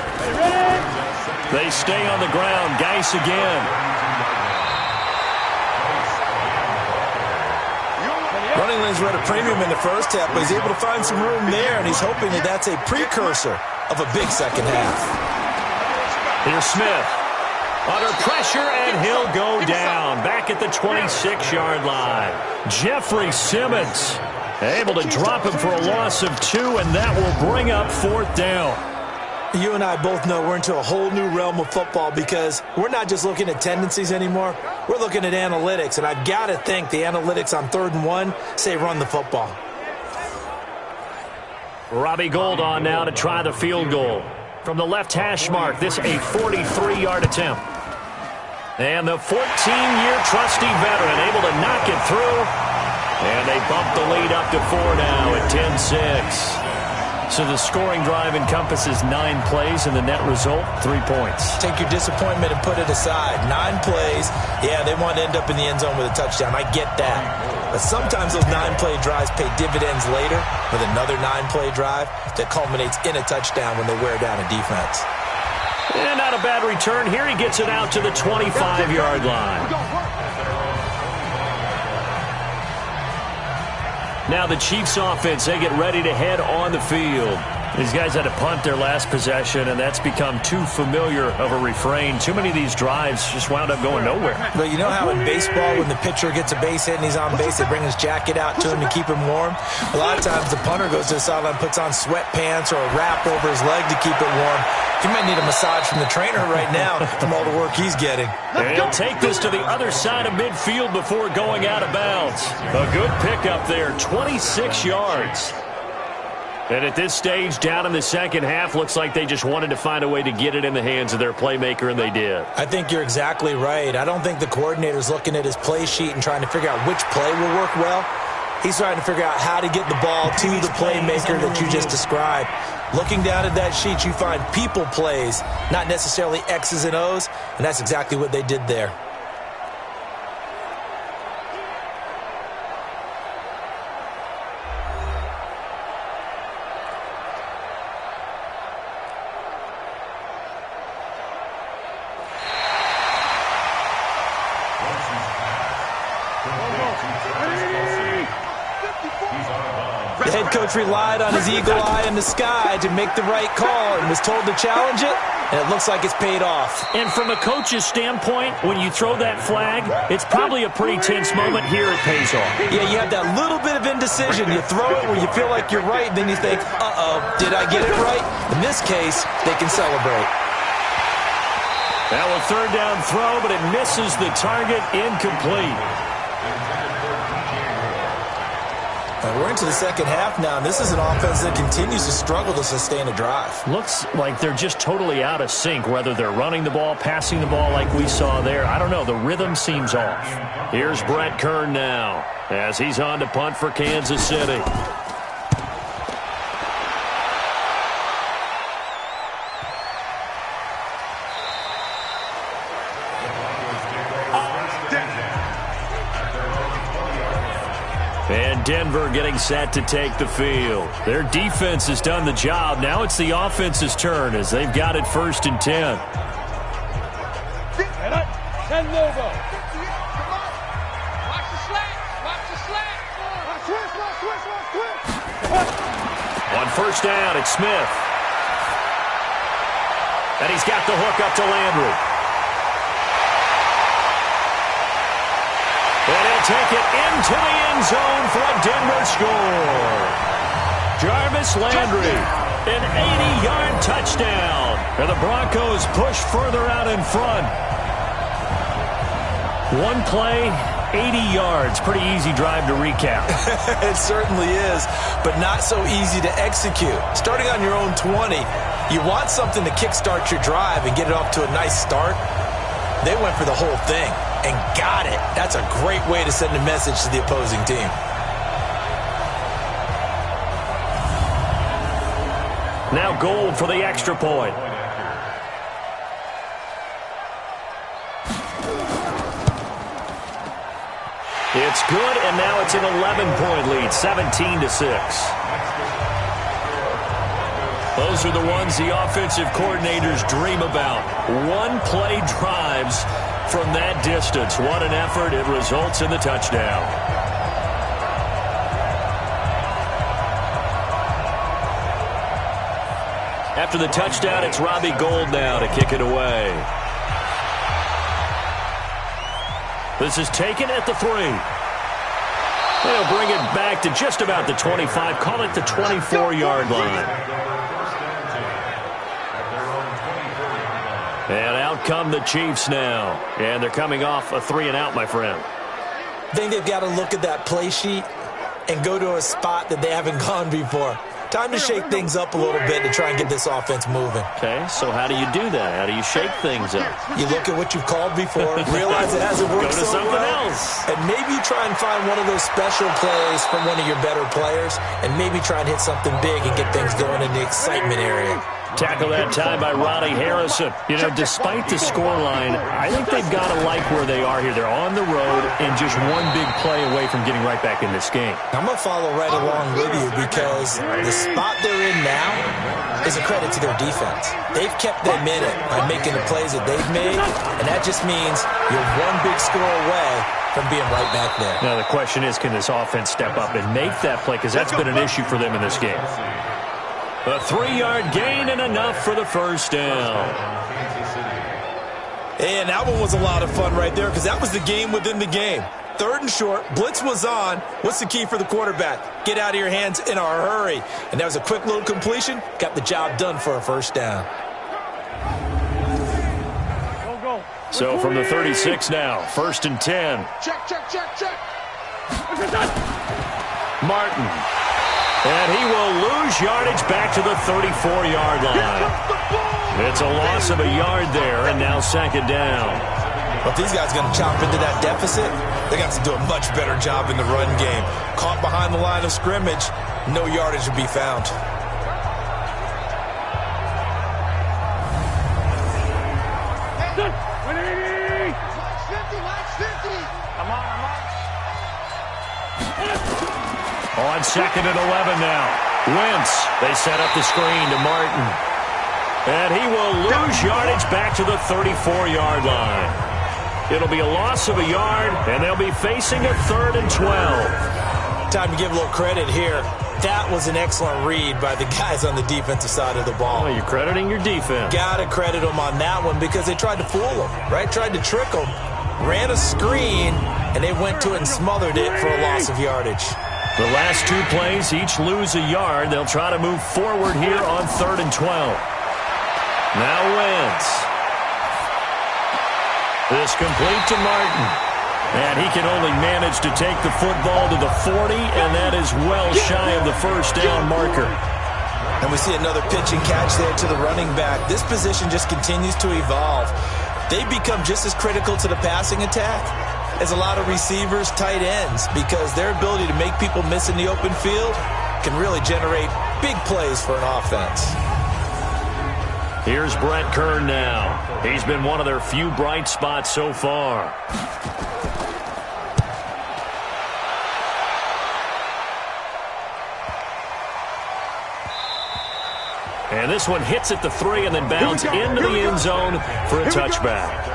They stay on the ground. Geis again. Running lanes were at a premium in the first half, but he's able to find some room there, and he's hoping that that's a precursor of a big second half. Here's Smith. Under pressure, and he'll go down. Back at the 26-yard line. Jeffrey Simmons able to drop him for a loss of 2, and that will bring up 4th down. You and I both know we're into a whole new realm of football because we're not just looking at tendencies anymore. We're looking at analytics, and I've got to think the analytics on 3rd and 1 say run the football. Robbie Gould on now to try the field goal. From the left hash mark, this a 43-yard attempt. And the 14-year trusty veteran able to knock it through. And they bump the lead up to 4 now at 10-6. So the scoring drive encompasses 9 plays, and the net result, 3 points. Take your disappointment and put it aside. 9 plays, yeah, they want to end up in the end zone with a touchdown. I get that. But sometimes those 9-play drives pay dividends later with another 9-play drive that culminates in a touchdown when they wear down a defense. And not a bad return here. He gets it out to the 25-yard line. Now the Chiefs offense, they get ready to head on the field. These guys had to punt their last possession, and that's become too familiar of a refrain. Too many of these drives just wound up going nowhere. But you know how in baseball, when the pitcher gets a base hit and he's on base, they bring his jacket out to him to keep him warm? A lot of times the punter goes to the sideline, puts on sweatpants or a wrap over his leg to keep it warm. He might need a massage from the trainer right now from all the work he's getting. And he'll take this to the other side of midfield before going out of bounds. A good pickup there, 26 yards. And at this stage, down in the second half, looks like they just wanted to find a way to get it in the hands of their playmaker, and they did. I think you're exactly right. I don't think the coordinator's looking at his play sheet and trying to figure out which play will work well. He's trying to figure out how to get the ball to the playmaker that you just described. Looking down at that sheet, you find people plays, not necessarily X's and O's, and that's exactly what they did there. The head coach relied on his eagle eye in the sky to make the right call and was told to challenge it, and it looks like it's paid off. And from a coach's standpoint, when you throw that flag, it's probably a pretty tense moment. Here it pays off. Yeah, you have that little bit of indecision. You throw it where you feel like you're right, then you think, uh-oh, did I get it right? In this case, they can celebrate. Now a third down throw, but it misses the target, incomplete. We're into the second half now, and this is an offense that continues to struggle to sustain a drive. Looks like they're just totally out of sync, whether they're running the ball, passing the ball like we saw there. I don't know. The rhythm seems off. Here's Brett Kern now as he's on to punt for Kansas City. And Denver getting set to take the field. Their defense has done the job. Now it's the offense's turn as they've got it 1st and 10. On 1st down, it's Smith. And he's got the hook up to Landry. And he'll take it into the end zone for a Denver score. Jarvis Landry, an 80-yard touchdown. And the Broncos push further out in front. One play, 80 yards. Pretty easy drive to recap. It certainly is, but not so easy to execute. Starting on your own 20, you want something to kickstart your drive and get it off to a nice start. They went for the whole thing and got it. That's a great way to send a message to the opposing team. Now Gold for the extra point. It's good, and now it's an 11-point lead, 17-6. Those are the ones the offensive coordinators dream about. One-play drives from that distance. What an effort. It results in the touchdown. After the touchdown, it's Robbie Gould now to kick it away. This is taken at the 3. They'll bring it back to just about the 25. Call it the 24-yard line. And out come the Chiefs now. And they're coming off a 3-and-out, my friend. I think they've got to look at that play sheet and go to a spot that they haven't gone before. Time to shake things up a little bit to try and get this offense moving. Okay, so how do you do that? How do you shake things up? You look at what you've called before, realize it hasn't worked so well. Go to something else. And maybe you try and find one of those special plays from one of your better players, and maybe try and hit something big and get things going in the excitement area. Tackle that time by Ronnie Harrison. You know, despite the scoreline, I think they've got to like where they are here. They're on the road and just one big play away from getting right back in this game. I'm going to follow right along with you because the spot they're in now is a credit to their defense. They've kept them in it by making the plays that they've made, and that just means you're one big score away from being right back there. Now, the question is, can this offense step up and make that play? Because that's been an issue for them in this game. A 3-yard gain and enough for the first down. And that one was a lot of fun right there because that was the game within the game. 3rd and short, blitz was on. What's the key for the quarterback? Get out of your hands in a hurry. And that was a quick little completion. Got the job done for a first down. So from the 36 now, 1st and 10. Check. Martin. And he will lose yardage back to the 34-yard line. It's a loss of a yard there, and now second down. Well, if these guys are going to chop into that deficit, they got to do a much better job in the run game. Caught behind the line of scrimmage, no yardage to be found. On second and 11 now. Wentz, they set up the screen to Martin. And he will lose yardage back to the 34-yard line. It'll be a loss of a yard, and they'll be facing a 3rd and 12. Time to give a little credit here. That was an excellent read by the guys on the defensive side of the ball. Oh, you're crediting your defense. Got to credit them on that one because they tried to fool them, right? Tried to trick them. Ran a screen, and they went to it and smothered it for a loss of yardage. The last two plays each lose a yard. They'll try to move forward here on 3rd and 12. Now Wentz. This complete to Martin. And he can only manage to take the football to the 40, and that is well shy of the first down marker. And we see another pitch and catch there to the running back. This position just continues to evolve. They become just as critical to the passing attack as a lot of receivers, tight ends, because their ability to make people miss in the open field can really generate big plays for an offense. Here's Brett Kern now. He's been one of their few bright spots so far. And this one hits at the 3 and then bounds into the end zone for a touchback.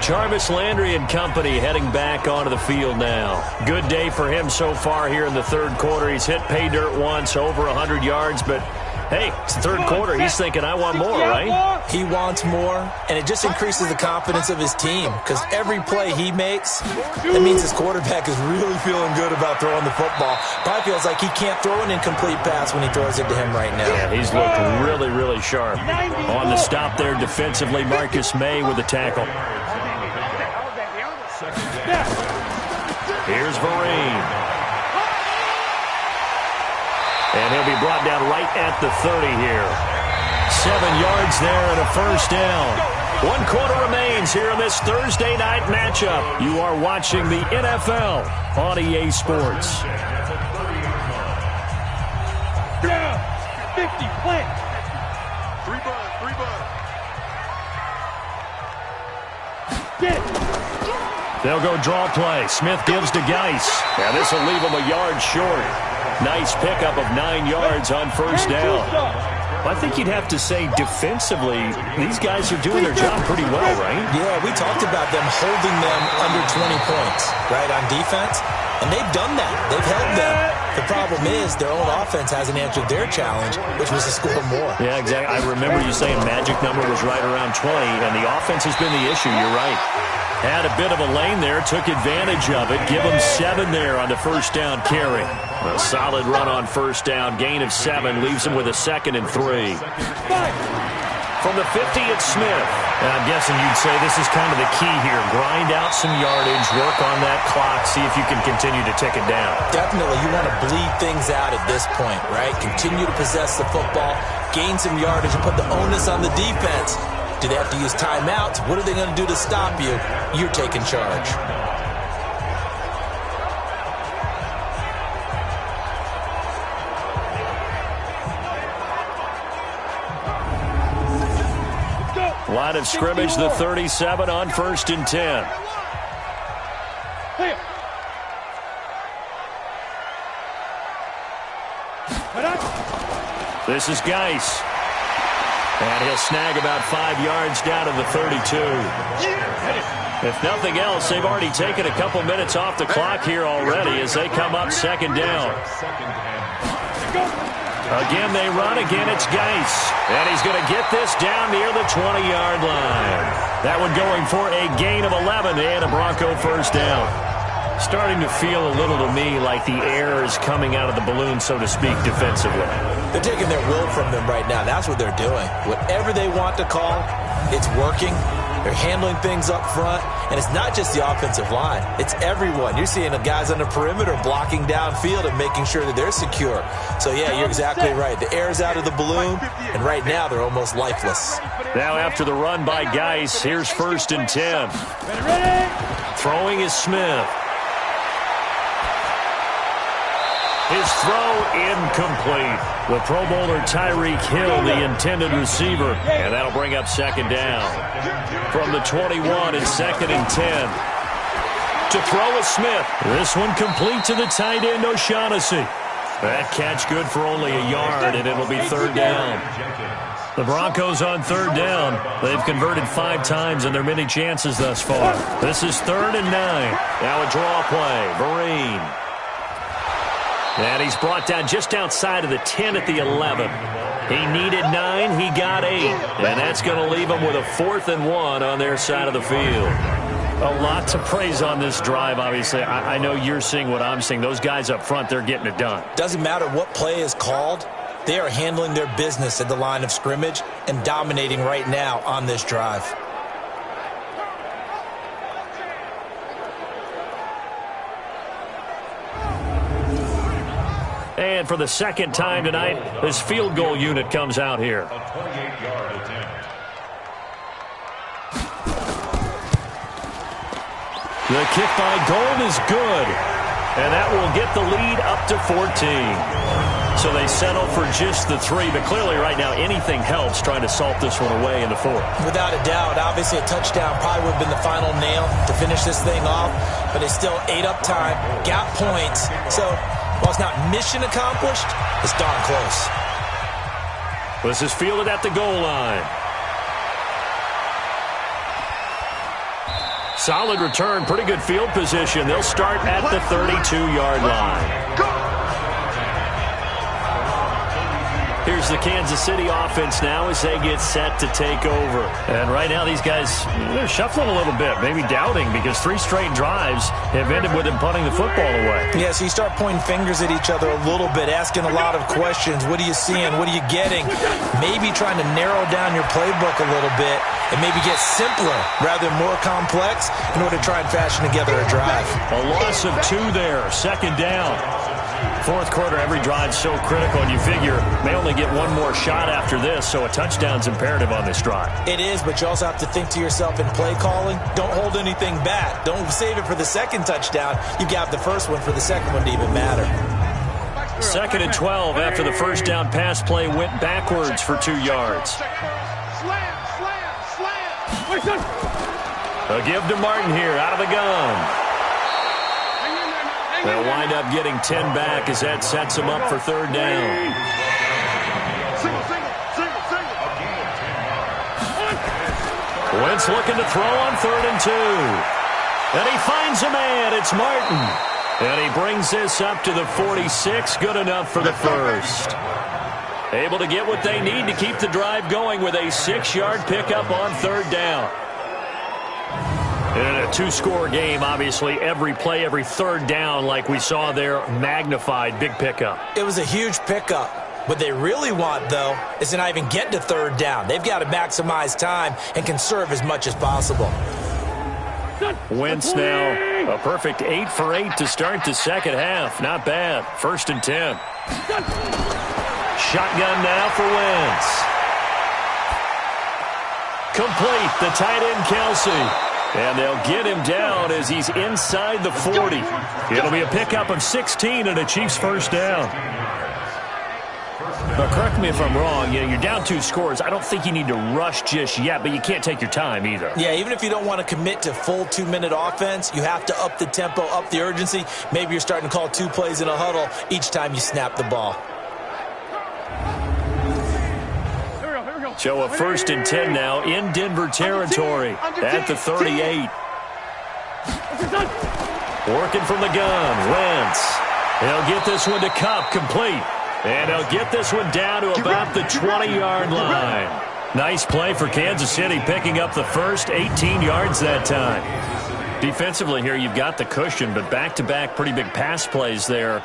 Jarvis Landry and company heading back onto the field now. Good day for him so far here in the third quarter. He's hit pay dirt once, over 100 yards, but hey, it's the third quarter. He's thinking, I want more, right? He wants more, and it just increases the confidence of his team because every play he makes, that means his quarterback is really feeling good about throwing the football. Probably feels like he can't throw an incomplete pass when he throws it to him right now. Yeah, he's looked really, really sharp. On the stop there defensively, Marcus May with a tackle. Here's Vereen. And he'll be brought down right at the 30 here. 7 yards there and a first down. 1 quarter remains here in this Thursday night matchup. You are watching the NFL on EA Sports. 50, plant. 3 bud. Get it. They'll go draw play. Smith gives to Geis. Now this will leave him a yard short. Nice pickup of 9 yards on first down. I think you'd have to say defensively, these guys are doing their job pretty well, right? Yeah, we talked about them holding them under 20 points, right, on defense. And they've done that. They've held them. The problem is their own offense hasn't answered their challenge, which was to score more. Yeah, exactly. I remember you saying magic number was right around 20, and the offense has been the issue. You're right. Had a bit of a lane there, took advantage of it. Give him 7 there on the first down carry. A solid run on first down. Gain of 7 leaves him with a 2nd and 3. From the 50, it's Smith. And I'm guessing you'd say this is kind of the key here. Grind out some yardage, work on that clock, see if you can continue to tick it down. Definitely. You want to bleed things out at this point, right? Continue to possess the football, gain some yardage, and put the onus on the defense. Do they have to use timeouts? What are they going to do to stop you? You're taking charge. Line of scrimmage, the 37 on 1st and 10. This is Geis. And he'll snag about 5 yards down to the 32. If nothing else, they've already taken a couple minutes off the clock here already as they come up 2nd down. Again, they run. Again, it's Geis. And he's going to get this down near the 20-yard line. That one going for a gain of 11 and a Bronco first down. Starting to feel a little to me like the air is coming out of the balloon, so to speak, defensively. They're taking their will from them right now. That's what they're doing. Whatever they want to call, it's working. They're handling things up front, and it's not just the offensive line. It's everyone. You're seeing the guys on the perimeter blocking downfield and making sure that they're secure. So, yeah, you're exactly right. The air's out of the balloon, and right now they're almost lifeless. Now after the run by Geis, here's 1st and 10. Throwing is Smith. His throw incomplete. The Pro Bowler Tyreek Hill, the intended receiver. And that'll bring up 2nd down. From the 21 and 2nd and 10. To throw is Smith. This one complete to the tight end, O'Shaughnessy. That catch good for only a yard, and it'll be 3rd down. The Broncos on 3rd down. They've converted 5 times in their many chances thus far. This is 3rd and 9. Now a draw play. Vereen. And he's brought down just outside of the 10 at the 11. He needed 9. He got 8. And that's going to leave him with a 4th and 1 on their side of the field. A lot to praise on this drive, obviously. I know you're seeing what I'm seeing. Those guys up front, they're getting it done. Doesn't matter what play is called. They are handling their business at the line of scrimmage and dominating right now on this drive. And for the 2nd time tonight, this field goal unit comes out here. A 28-yard attempt. The kick by Gold is good. And that will get the lead up to 14. So they settle for just the 3. But clearly right now anything helps trying to salt this one away in the 4th. Without a doubt. Obviously a touchdown probably would have been the final nail to finish this thing off. But it's still ate up time. Got points. So while it's not mission accomplished, it's darn close. This is fielded at the goal line. Solid return, pretty good field position. They'll start at the 32-yard line. Here's the Kansas City offense now as they get set to take over. And right now these guys, they're shuffling a little bit, maybe doubting, because 3 straight drives have ended with them punting the football away. Yeah, so you start pointing fingers at each other a little bit, asking a lot of questions. What are you seeing? What are you getting? Maybe trying to narrow down your playbook a little bit and maybe get simpler rather than more complex in order to try and fashion together a drive. A loss of 2 there, 2nd down. 4th quarter, every drive's so critical, and you figure may only get one more shot after this, so a touchdown's imperative on this drive. It is, but you also have to think to yourself in play calling, don't hold anything back. Don't save it for the 2nd touchdown. You got the first one for the 2nd one to even matter. 2nd and 12 after the 1st down pass play went backwards for 2 yards. A give to Martin here out of the gun. They'll wind up getting 10 back as that sets them up for 3rd down. Wentz looking to throw on 3rd and 2. And he finds a man. It's Martin. And he brings this up to the 46. Good enough for the 1st. Able to get what they need to keep the drive going with a 6-yard pickup on 3rd down. In a 2-score game, obviously, every play, every 3rd down, like we saw there, magnified, big pickup. It was a huge pickup. What they really want, though, is to not even get to 3rd down. They've got to maximize time and conserve as much as possible. Wentz now a perfect 8 for 8 to start the 2nd half. Not bad. 1st and 10. Shotgun now for Wentz. Complete. The tight end, Kelsey. And they'll get him down as he's inside the 40. It'll be a pickup of 16 and a Chiefs 1st down. Now, correct me if I'm wrong. You know, you're down 2 scores. I don't think you need to rush just yet, but you can't take your time either. Yeah, even if you don't want to commit to full 2-minute offense, you have to up the tempo, up the urgency. Maybe you're starting to call 2 plays in a huddle each time you snap the ball. So a 1st and 10 now in Denver territory at the 38. Working from the gun, Wentz. He'll get this one to Kupp, complete. And he'll get this one down to about the 20-yard line. Nice play for Kansas City, picking up the first, 18 yards that time. Defensively here, you've got the cushion, but back-to-back pretty big pass plays there.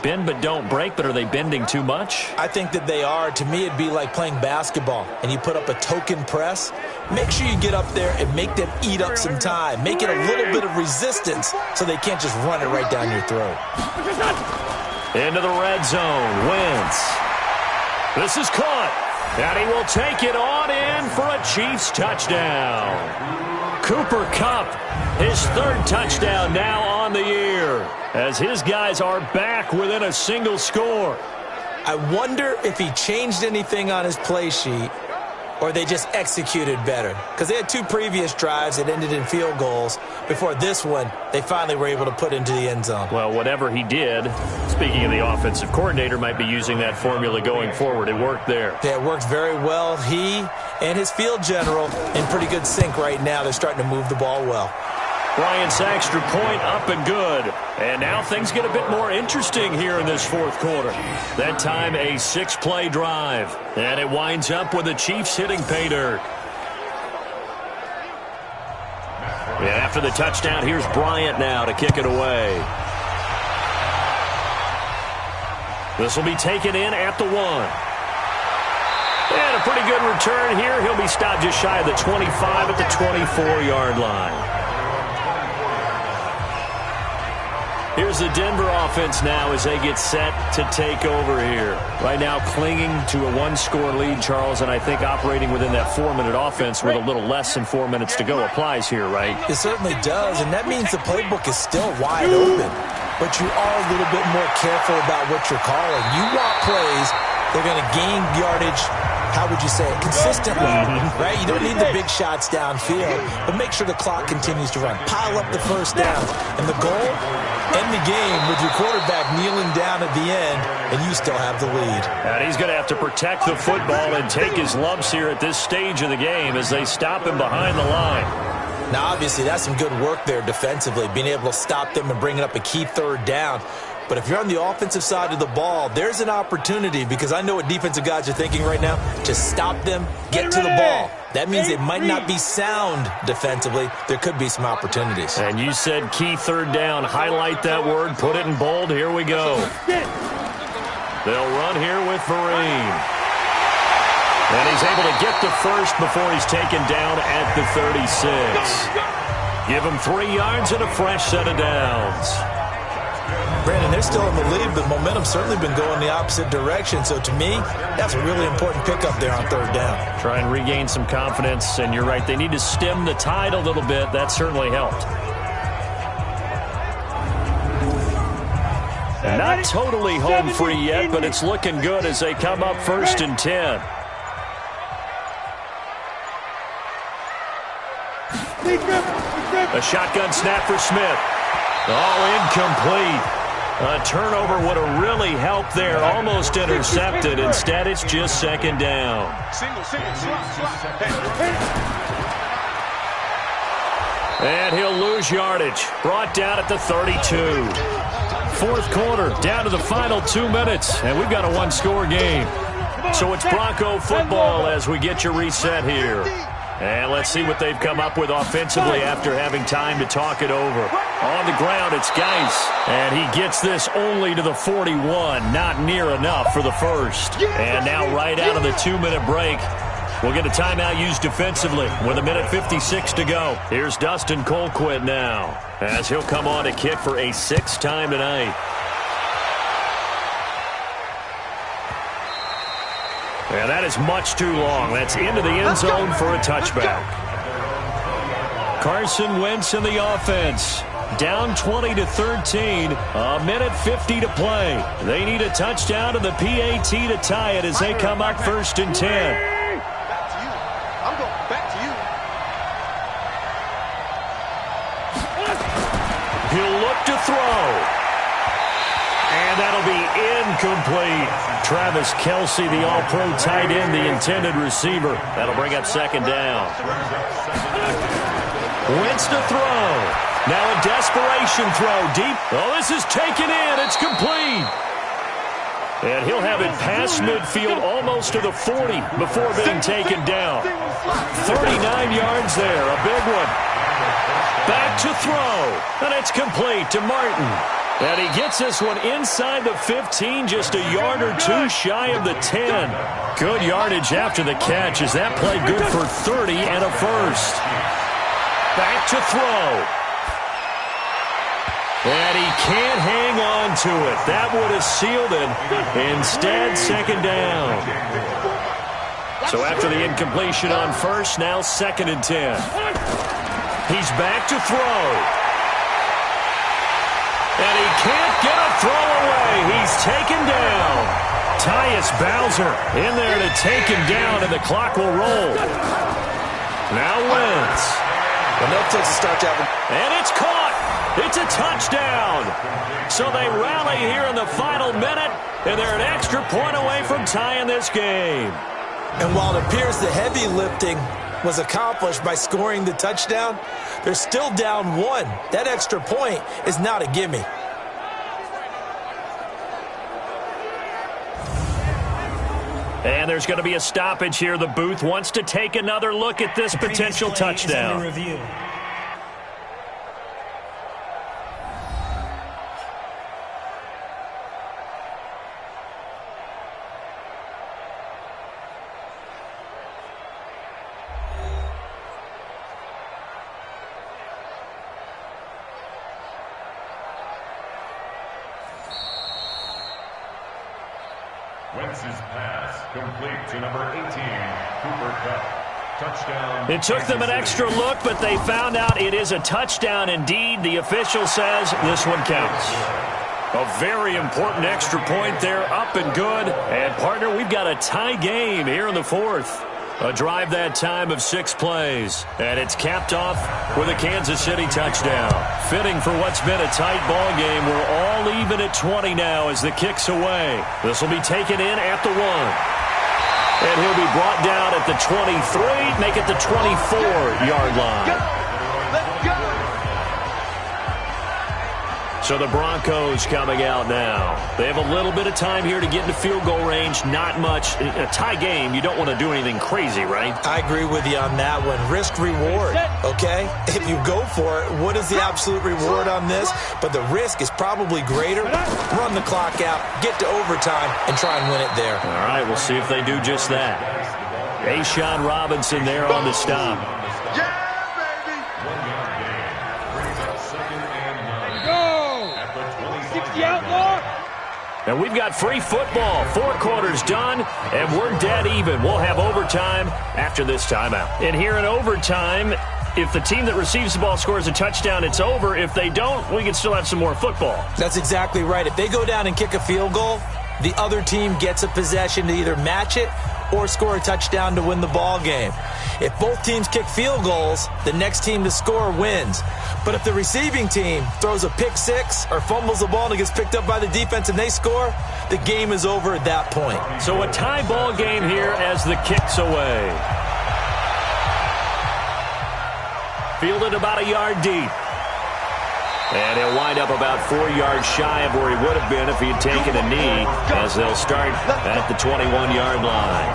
bend but don't break, but are they bending too much? I think that they are. To me, it'd be like playing basketball, and you put up a token press. Make sure you get up there and make them eat up some time. Make it a little bit of resistance so they can't just run it right down your throat. Into the red zone. Wentz. This is caught. And he will take it on in for a Chiefs touchdown. Cooper Kupp, his third touchdown now on the year, as his guys are back within a single score. I wonder if he changed anything on his play sheet or they just executed better. Because they had 2 previous drives that ended in field goals. Before this one, they finally were able to put into the end zone. Well, whatever he did, speaking of the offensive coordinator, might be using that formula going forward. It worked there. Yeah, it worked very well. He and his field general in pretty good sync right now. They're starting to move the ball well. Bryant's extra point up and good. And now things get a bit more interesting here in this fourth quarter. That time a 6-play drive. And it winds up with the Chiefs hitting pay dirt. And after the touchdown, here's Bryant now to kick it away. This will be taken in at the 1. And a pretty good return here. He'll be stopped just shy of the 25 at the 24-yard line. Here's the Denver offense now as they get set to take over here. Right now clinging to a 1-score lead, Charles, and I think operating within that 4-minute offense with a little less than 4 minutes to go applies here, right? It certainly does, and that means the playbook is still wide open. But you are a little bit more careful about what you're calling. You want plays they're going to gain yardage, how would you say it, consistently, right? You don't need the big shots downfield, but make sure the clock continues to run. Pile up the first down. And the goal, end the game with your quarterback kneeling down at the end, and you still have the lead. And he's going to have to protect the football and take his lumps here at this stage of the game as they stop him behind the line. Now, obviously, that's some good work there defensively, being able to stop them and bringing up a key third down. But if you're on the offensive side of the ball, there's an opportunity, because I know what defensive guys are thinking right now. Just stop them, get to the ball. That means it might not be sound defensively. There could be some opportunities. And you said key third down. Highlight that word. Put it in bold. Here we go. They'll run here with Vereen. And he's able to get the first before he's taken down at the 36. Give him 3 yards and a fresh set of downs. Brandon, they're still in the lead, but momentum's certainly been going the opposite direction. So to me, that's a really important pickup there on third down. Try and regain some confidence, and you're right. They need to stem the tide a little bit. That certainly helped. And not totally home free yet, but it's looking good as they come up 1st and 10. A shotgun snap for Smith. All incomplete. A turnover would have really helped there. Almost intercepted. Instead, it's just 2nd down. And he'll lose yardage. Brought down at the 32. Fourth quarter, down to the final 2 minutes. And we've got a 1-score game. So it's Bronco football as we get you reset here. And let's see what they've come up with offensively after having time to talk it over. On the ground, it's Geis. And he gets this only to the 41. Not near enough for the first. And now right out of the 2-minute break, we'll get a timeout used defensively with 1:56 to go. Here's Dustin Colquitt now as he'll come on to kick for a 6th time tonight. And that is much too long. That's into the end zone for a touchback. Carson Wentz in the offense. Down 20-13. 1:50 to play. They need a touchdown to the PAT to tie it as they come up 1st and 10. I'm going back to you. He'll look to throw. And that'll be incomplete. Travis Kelce, the all-pro tight end, the intended receiver. That'll bring up 2nd down. Wentz to throw. Now a desperation throw deep. Oh, this is taken in. It's complete. And he'll have it past midfield almost to the 40 before being taken down. 39 yards there. A big one. Back to throw. And it's complete to Martin. And he gets this one inside the 15, just a yard or two shy of the 10. Good yardage after the catch as that play good for 30 and a first. Back to throw. And he can't hang on to it. That would have sealed it. Instead, second down. So after the incompletion on first, now 2nd and 10. He's back to throw. And he can't get a throw away. He's taken down. Tyus Bowser in there to take him down, and the clock will roll. Now Wentz. When that takes a start to have and it's caught. It's a touchdown. So they rally here in the final minute, and they're an extra point away from tying this game. And while it appears the heavy lifting was accomplished by scoring the touchdown, they're still down 1. That extra point is not a gimme. And there's going to be a stoppage here. The booth wants to take another look at this potential touchdown. Wentz's pass complete to number 18, Cooper Kupp. Touchdown. It took them an extra look, but they found out it is a touchdown indeed. The official says this one counts. A very important extra point there, up and good. And, partner, we've got a tie game here in the 4th. A drive that time of 6 plays. And it's capped off with a Kansas City touchdown. Fitting for what's been a tight ball game. We're all even at 20 now as the kick's away. This will be taken in at the 1. And he'll be brought down at the 23, make it the 24-yard line. So the Broncos coming out now. They have a little bit of time here to get into field goal range. Not much. In a tie game, you don't want to do anything crazy, right? I agree with you on that one. Risk reward, okay? If you go for it, what is the absolute reward on this? But the risk is probably greater. Run the clock out, get to overtime, and try and win it there. All right, we'll see if they do just that. A'Shawn Robinson there on the stop. And we've got free football. 4 quarters done, and we're dead even. We'll have overtime after this timeout. And here in overtime, if the team that receives the ball scores a touchdown, it's over. If they don't, we can still have some more football. That's exactly right. If they go down and kick a field goal, the other team gets a possession to either match it or score a touchdown to win the ball game. If both teams kick field goals, the next team to score wins. But if the receiving team throws a pick 6 or fumbles the ball and it gets picked up by the defense and they score, the game is over at that point. So a tie ball game here as the kick's away. Fielded about a yard deep. And he'll wind up about 4 yards shy of where he would have been if he had taken a knee, as they'll start at the 21-yard line.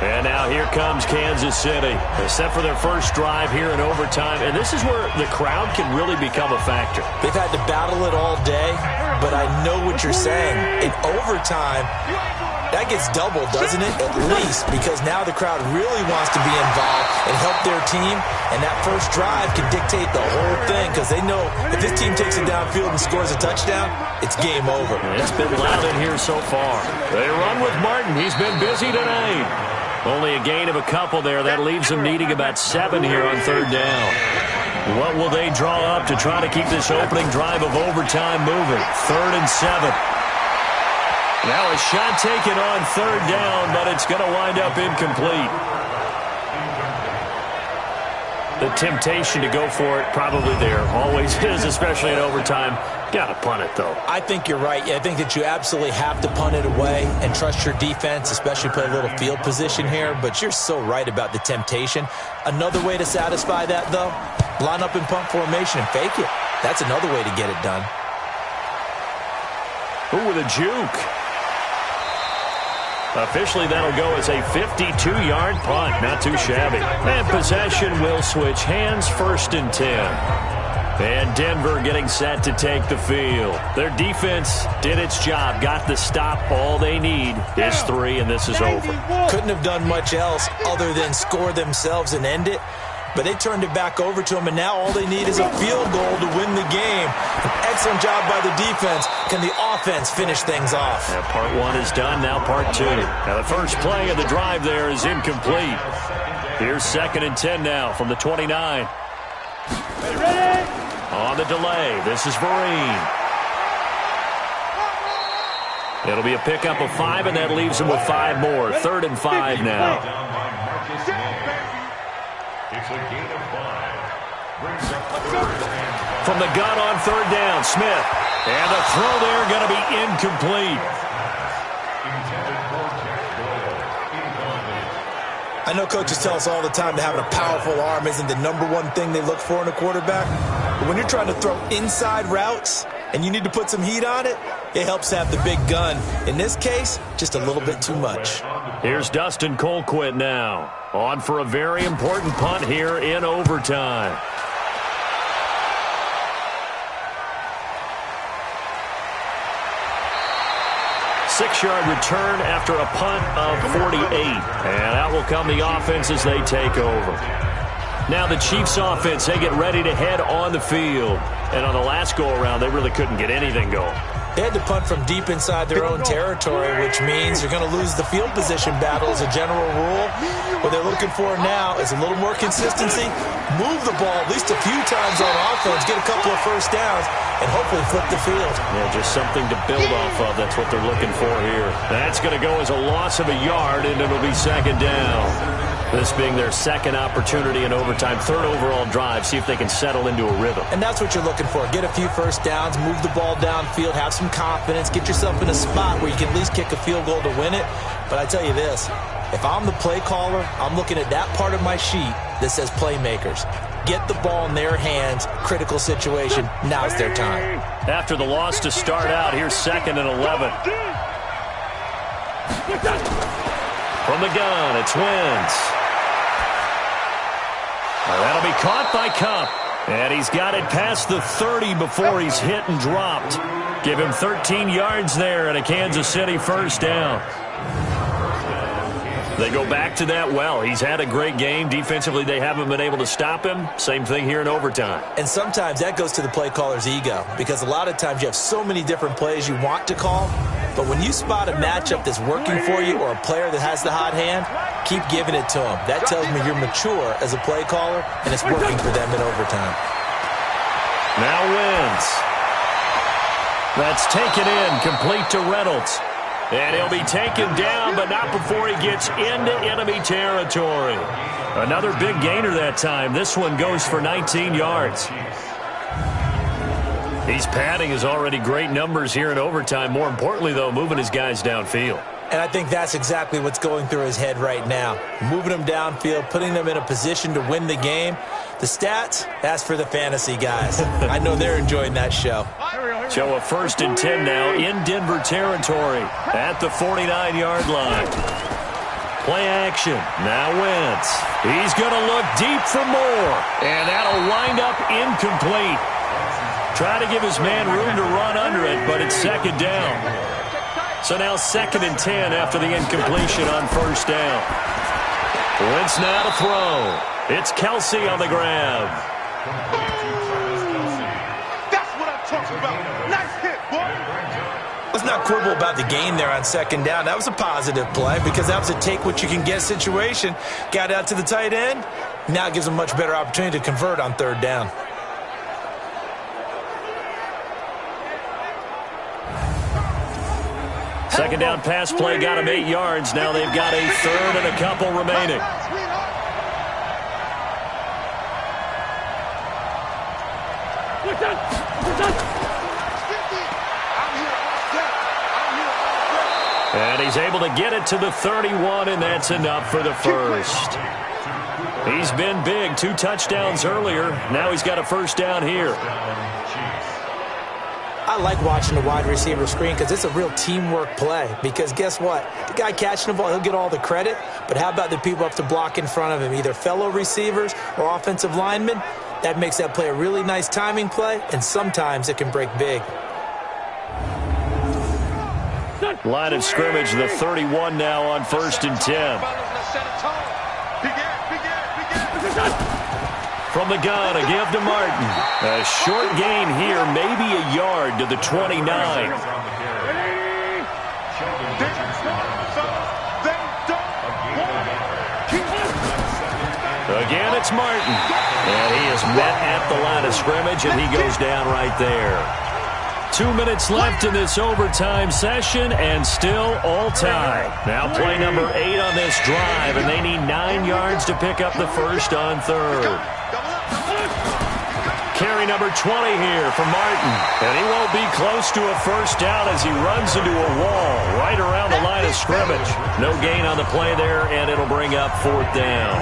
And now here comes Kansas City. They set for their first drive here in overtime, and this is where the crowd can really become a factor. They've had to battle it all day, but I know what you're saying. In overtime, that gets doubled, doesn't it? At least, because now the crowd really wants to be involved and help their team, and that first drive can dictate the whole thing because they know if this team takes it downfield and scores a touchdown, it's game over. It's been loud in here so far. They run with Martin. He's been busy tonight. Only a gain of a couple there. That leaves them needing about 7 here on 3rd down. What will they draw up to try to keep this opening drive of overtime moving? 3rd and 7. Now a shot taken on 3rd down, but it's going to wind up incomplete. The temptation to go for it probably there. Always is, especially in overtime. Got to punt it, though. I think you're right. I think that you absolutely have to punt it away and trust your defense, especially play a little field position here. But you're so right about the temptation. Another way to satisfy that, though, line up in punt formation and fake it. That's another way to get it done. Ooh, with a juke. Officially, that'll go as a 52-yard punt. Not too shabby. And possession will switch hands, 1st and 10. And Denver getting set to take the field. Their defense did its job, got the stop. All they need is 3, and this is over. Couldn't have done much else other than score themselves and end it. But they turned it back over to them, and now all they need is a field goal to win the game. An excellent job by the defense. Can the offense finish things off? Now part 1 is done, now part 2. Now the first play of the drive there is incomplete. Here's 2nd and 10 now from the 29. On the delay, this is Vereen. It'll be a pickup of 5, and that leaves them with 5 more. 3rd and 5 now. It's a gain of 5. Brings up From the gun on 3rd down, Smith. And the throw there going to be incomplete. intended for Jack Doyle. Incomplete. I know coaches tell us all the time that having a powerful arm isn't the #1 thing they look for in a quarterback. But when you're trying to throw inside routes and you need to put some heat on it, it helps have the big gun. In this case, just a little bit too much. Here's Dustin Colquitt now. On for a very important punt here in overtime. Six-yard return after a punt of 48. And out will come the offense as they take over. Now the Chiefs offense, they get ready to head on the field. And on the last go-around, they really couldn't get anything going. They had to punt from deep inside their own territory, which means they're going to lose the field position battle as a general rule. What they're looking for now is a little more consistency, move the ball at least a few times on offense, get a couple of first downs, and hopefully flip the field. Yeah, just something to build off of. That's what they're looking for here. That's going to go as a loss of a yard, and it'll be 2nd down. This being their 2nd opportunity in overtime, 3rd overall drive, see if they can settle into a rhythm. And that's what you're looking for. Get a few first downs, move the ball downfield, have some confidence, get yourself in a spot where you can at least kick a field goal to win it. But I tell you this, if I'm the play caller, I'm looking at that part of my sheet that says playmakers. Get the ball in their hands, critical situation, now's their time. After the loss to start out, here's 2nd and 11. From the gun, it's Wentz. That'll be caught by Kupp. And he's got it past the 30 before he's hit and dropped. Give him 13 yards there and a Kansas City first down. They go back to that well. He's had a great game. Defensively, they haven't been able to stop him. Same thing here in overtime. And sometimes that goes to the play caller's ego, because a lot of times you have so many different plays you want to call, but when you spot a matchup that's working for you or a player that has the hot hand, keep giving it to him. That tells me you're mature as a play caller, and it's working for them in overtime. Now Wentz. That's taken in, complete to Reynolds. And he'll be taken down, but not before he gets into enemy territory. Another big gainer that time. This one goes for 19 yards. He's padding his already great numbers here in overtime. More importantly, though, moving his guys downfield. And I think that's exactly what's going through his head right now. Moving them downfield, putting them in a position to win the game. The stats, that's for the fantasy guys. I know they're enjoying that show. So a 1st and 10 now in Denver territory at the 49-yard line. Play action. Now Wentz. He's going to look deep for more. And that'll wind up incomplete. Try to give his man room to run under it, but it's 2nd down. So now 2nd and 10 after the incompletion on 1st down. Wentz now to throw. It's Kelsey on the grab. That's what I'm talking about. Nice hit, boy. Let's not quibble about the gain there on 2nd down. That was a positive play because that was a take-what-you-can-get situation. Got out to the tight end. Now it gives them much better opportunity to convert on 3rd down. Second down pass play got him 8 yards. Now they've got a 3rd and a couple remaining. And he's able to get it to the 31, and that's enough for the first. He's been big. 2 touchdowns earlier. Now he's got a first down here. I like watching the wide receiver screen because it's a real teamwork play. Because guess what? The guy catching the ball, he'll get all the credit. But how about the people up to block in front of him, either fellow receivers or offensive linemen? That makes that play a really nice timing play, and sometimes it can break big. Line of scrimmage, the 31 now on 1st and 10. From the gun, a give to Martin. A short gain here, maybe a yard to the 29. Again, it's Martin. And he is met at the line of scrimmage, and he goes down right there. 2 minutes left in this overtime session, and still all tied. Now play number 8 on this drive, and they need 9 yards to pick up the first on 3rd. Carry number 20 here for Martin. And he won't be close to a first down as he runs into a wall right around the line of scrimmage. No gain on the play there, and it'll bring up 4th down.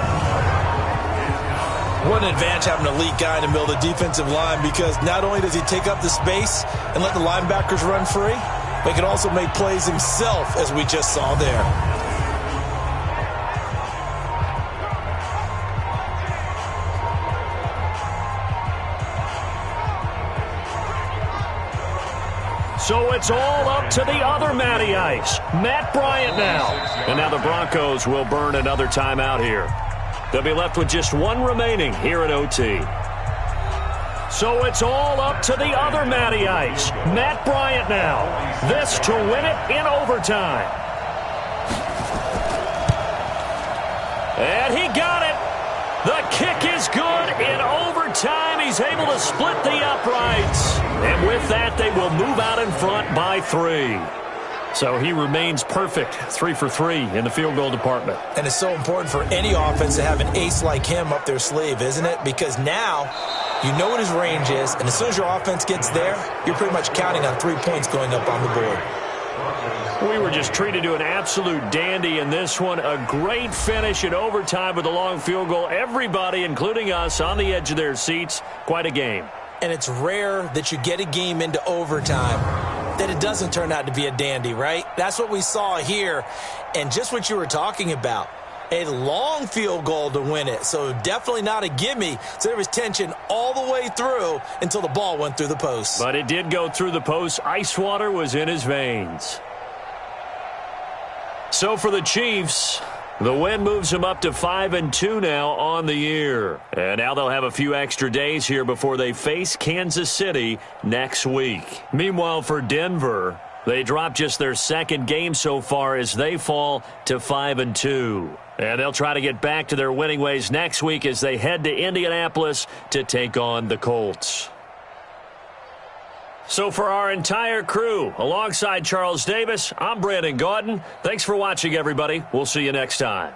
What an advantage having an elite guy in the middle of the defensive line, because not only does he take up the space and let the linebackers run free, but he can also make plays himself, as we just saw there. So it's all up to the other Matty Ice, Matt Bryant now. And now the Broncos will burn another timeout here. They'll be left with just 1 remaining here at OT. So it's all up to the other Matty Ice, Matt Bryant now. This to win it in overtime. And he got it. The kick is good in overtime. He's able to split the uprights. And with that, they will move out in front by 3. So he remains perfect, 3 for 3 in the field goal department. And it's so important for any offense to have an ace like him up their sleeve, isn't it? Because now you know what his range is, and as soon as your offense gets there, you're pretty much counting on 3 points going up on the board. We were just treated to an absolute dandy in this one. A great finish in overtime with a long field goal. Everybody, including us, on the edge of their seats. Quite a game. And it's rare that you get a game into overtime that it doesn't turn out to be a dandy, right? That's what we saw here, and just what you were talking about. A long field goal to win it, so definitely not a gimme. So there was tension all the way through until the ball went through the post. But it did go through the post. Ice water was in his veins. So for the Chiefs, the win moves them up to 5-2 now on the year. And now they'll have a few extra days here before they face Kansas City next week. Meanwhile, for Denver, they dropped just their 2nd game so far as they fall to 5-2. And they'll try to get back to their winning ways next week as they head to Indianapolis to take on the Colts. So for our entire crew, alongside Charles Davis, I'm Brandon Gaudin. Thanks for watching, everybody. We'll see you next time.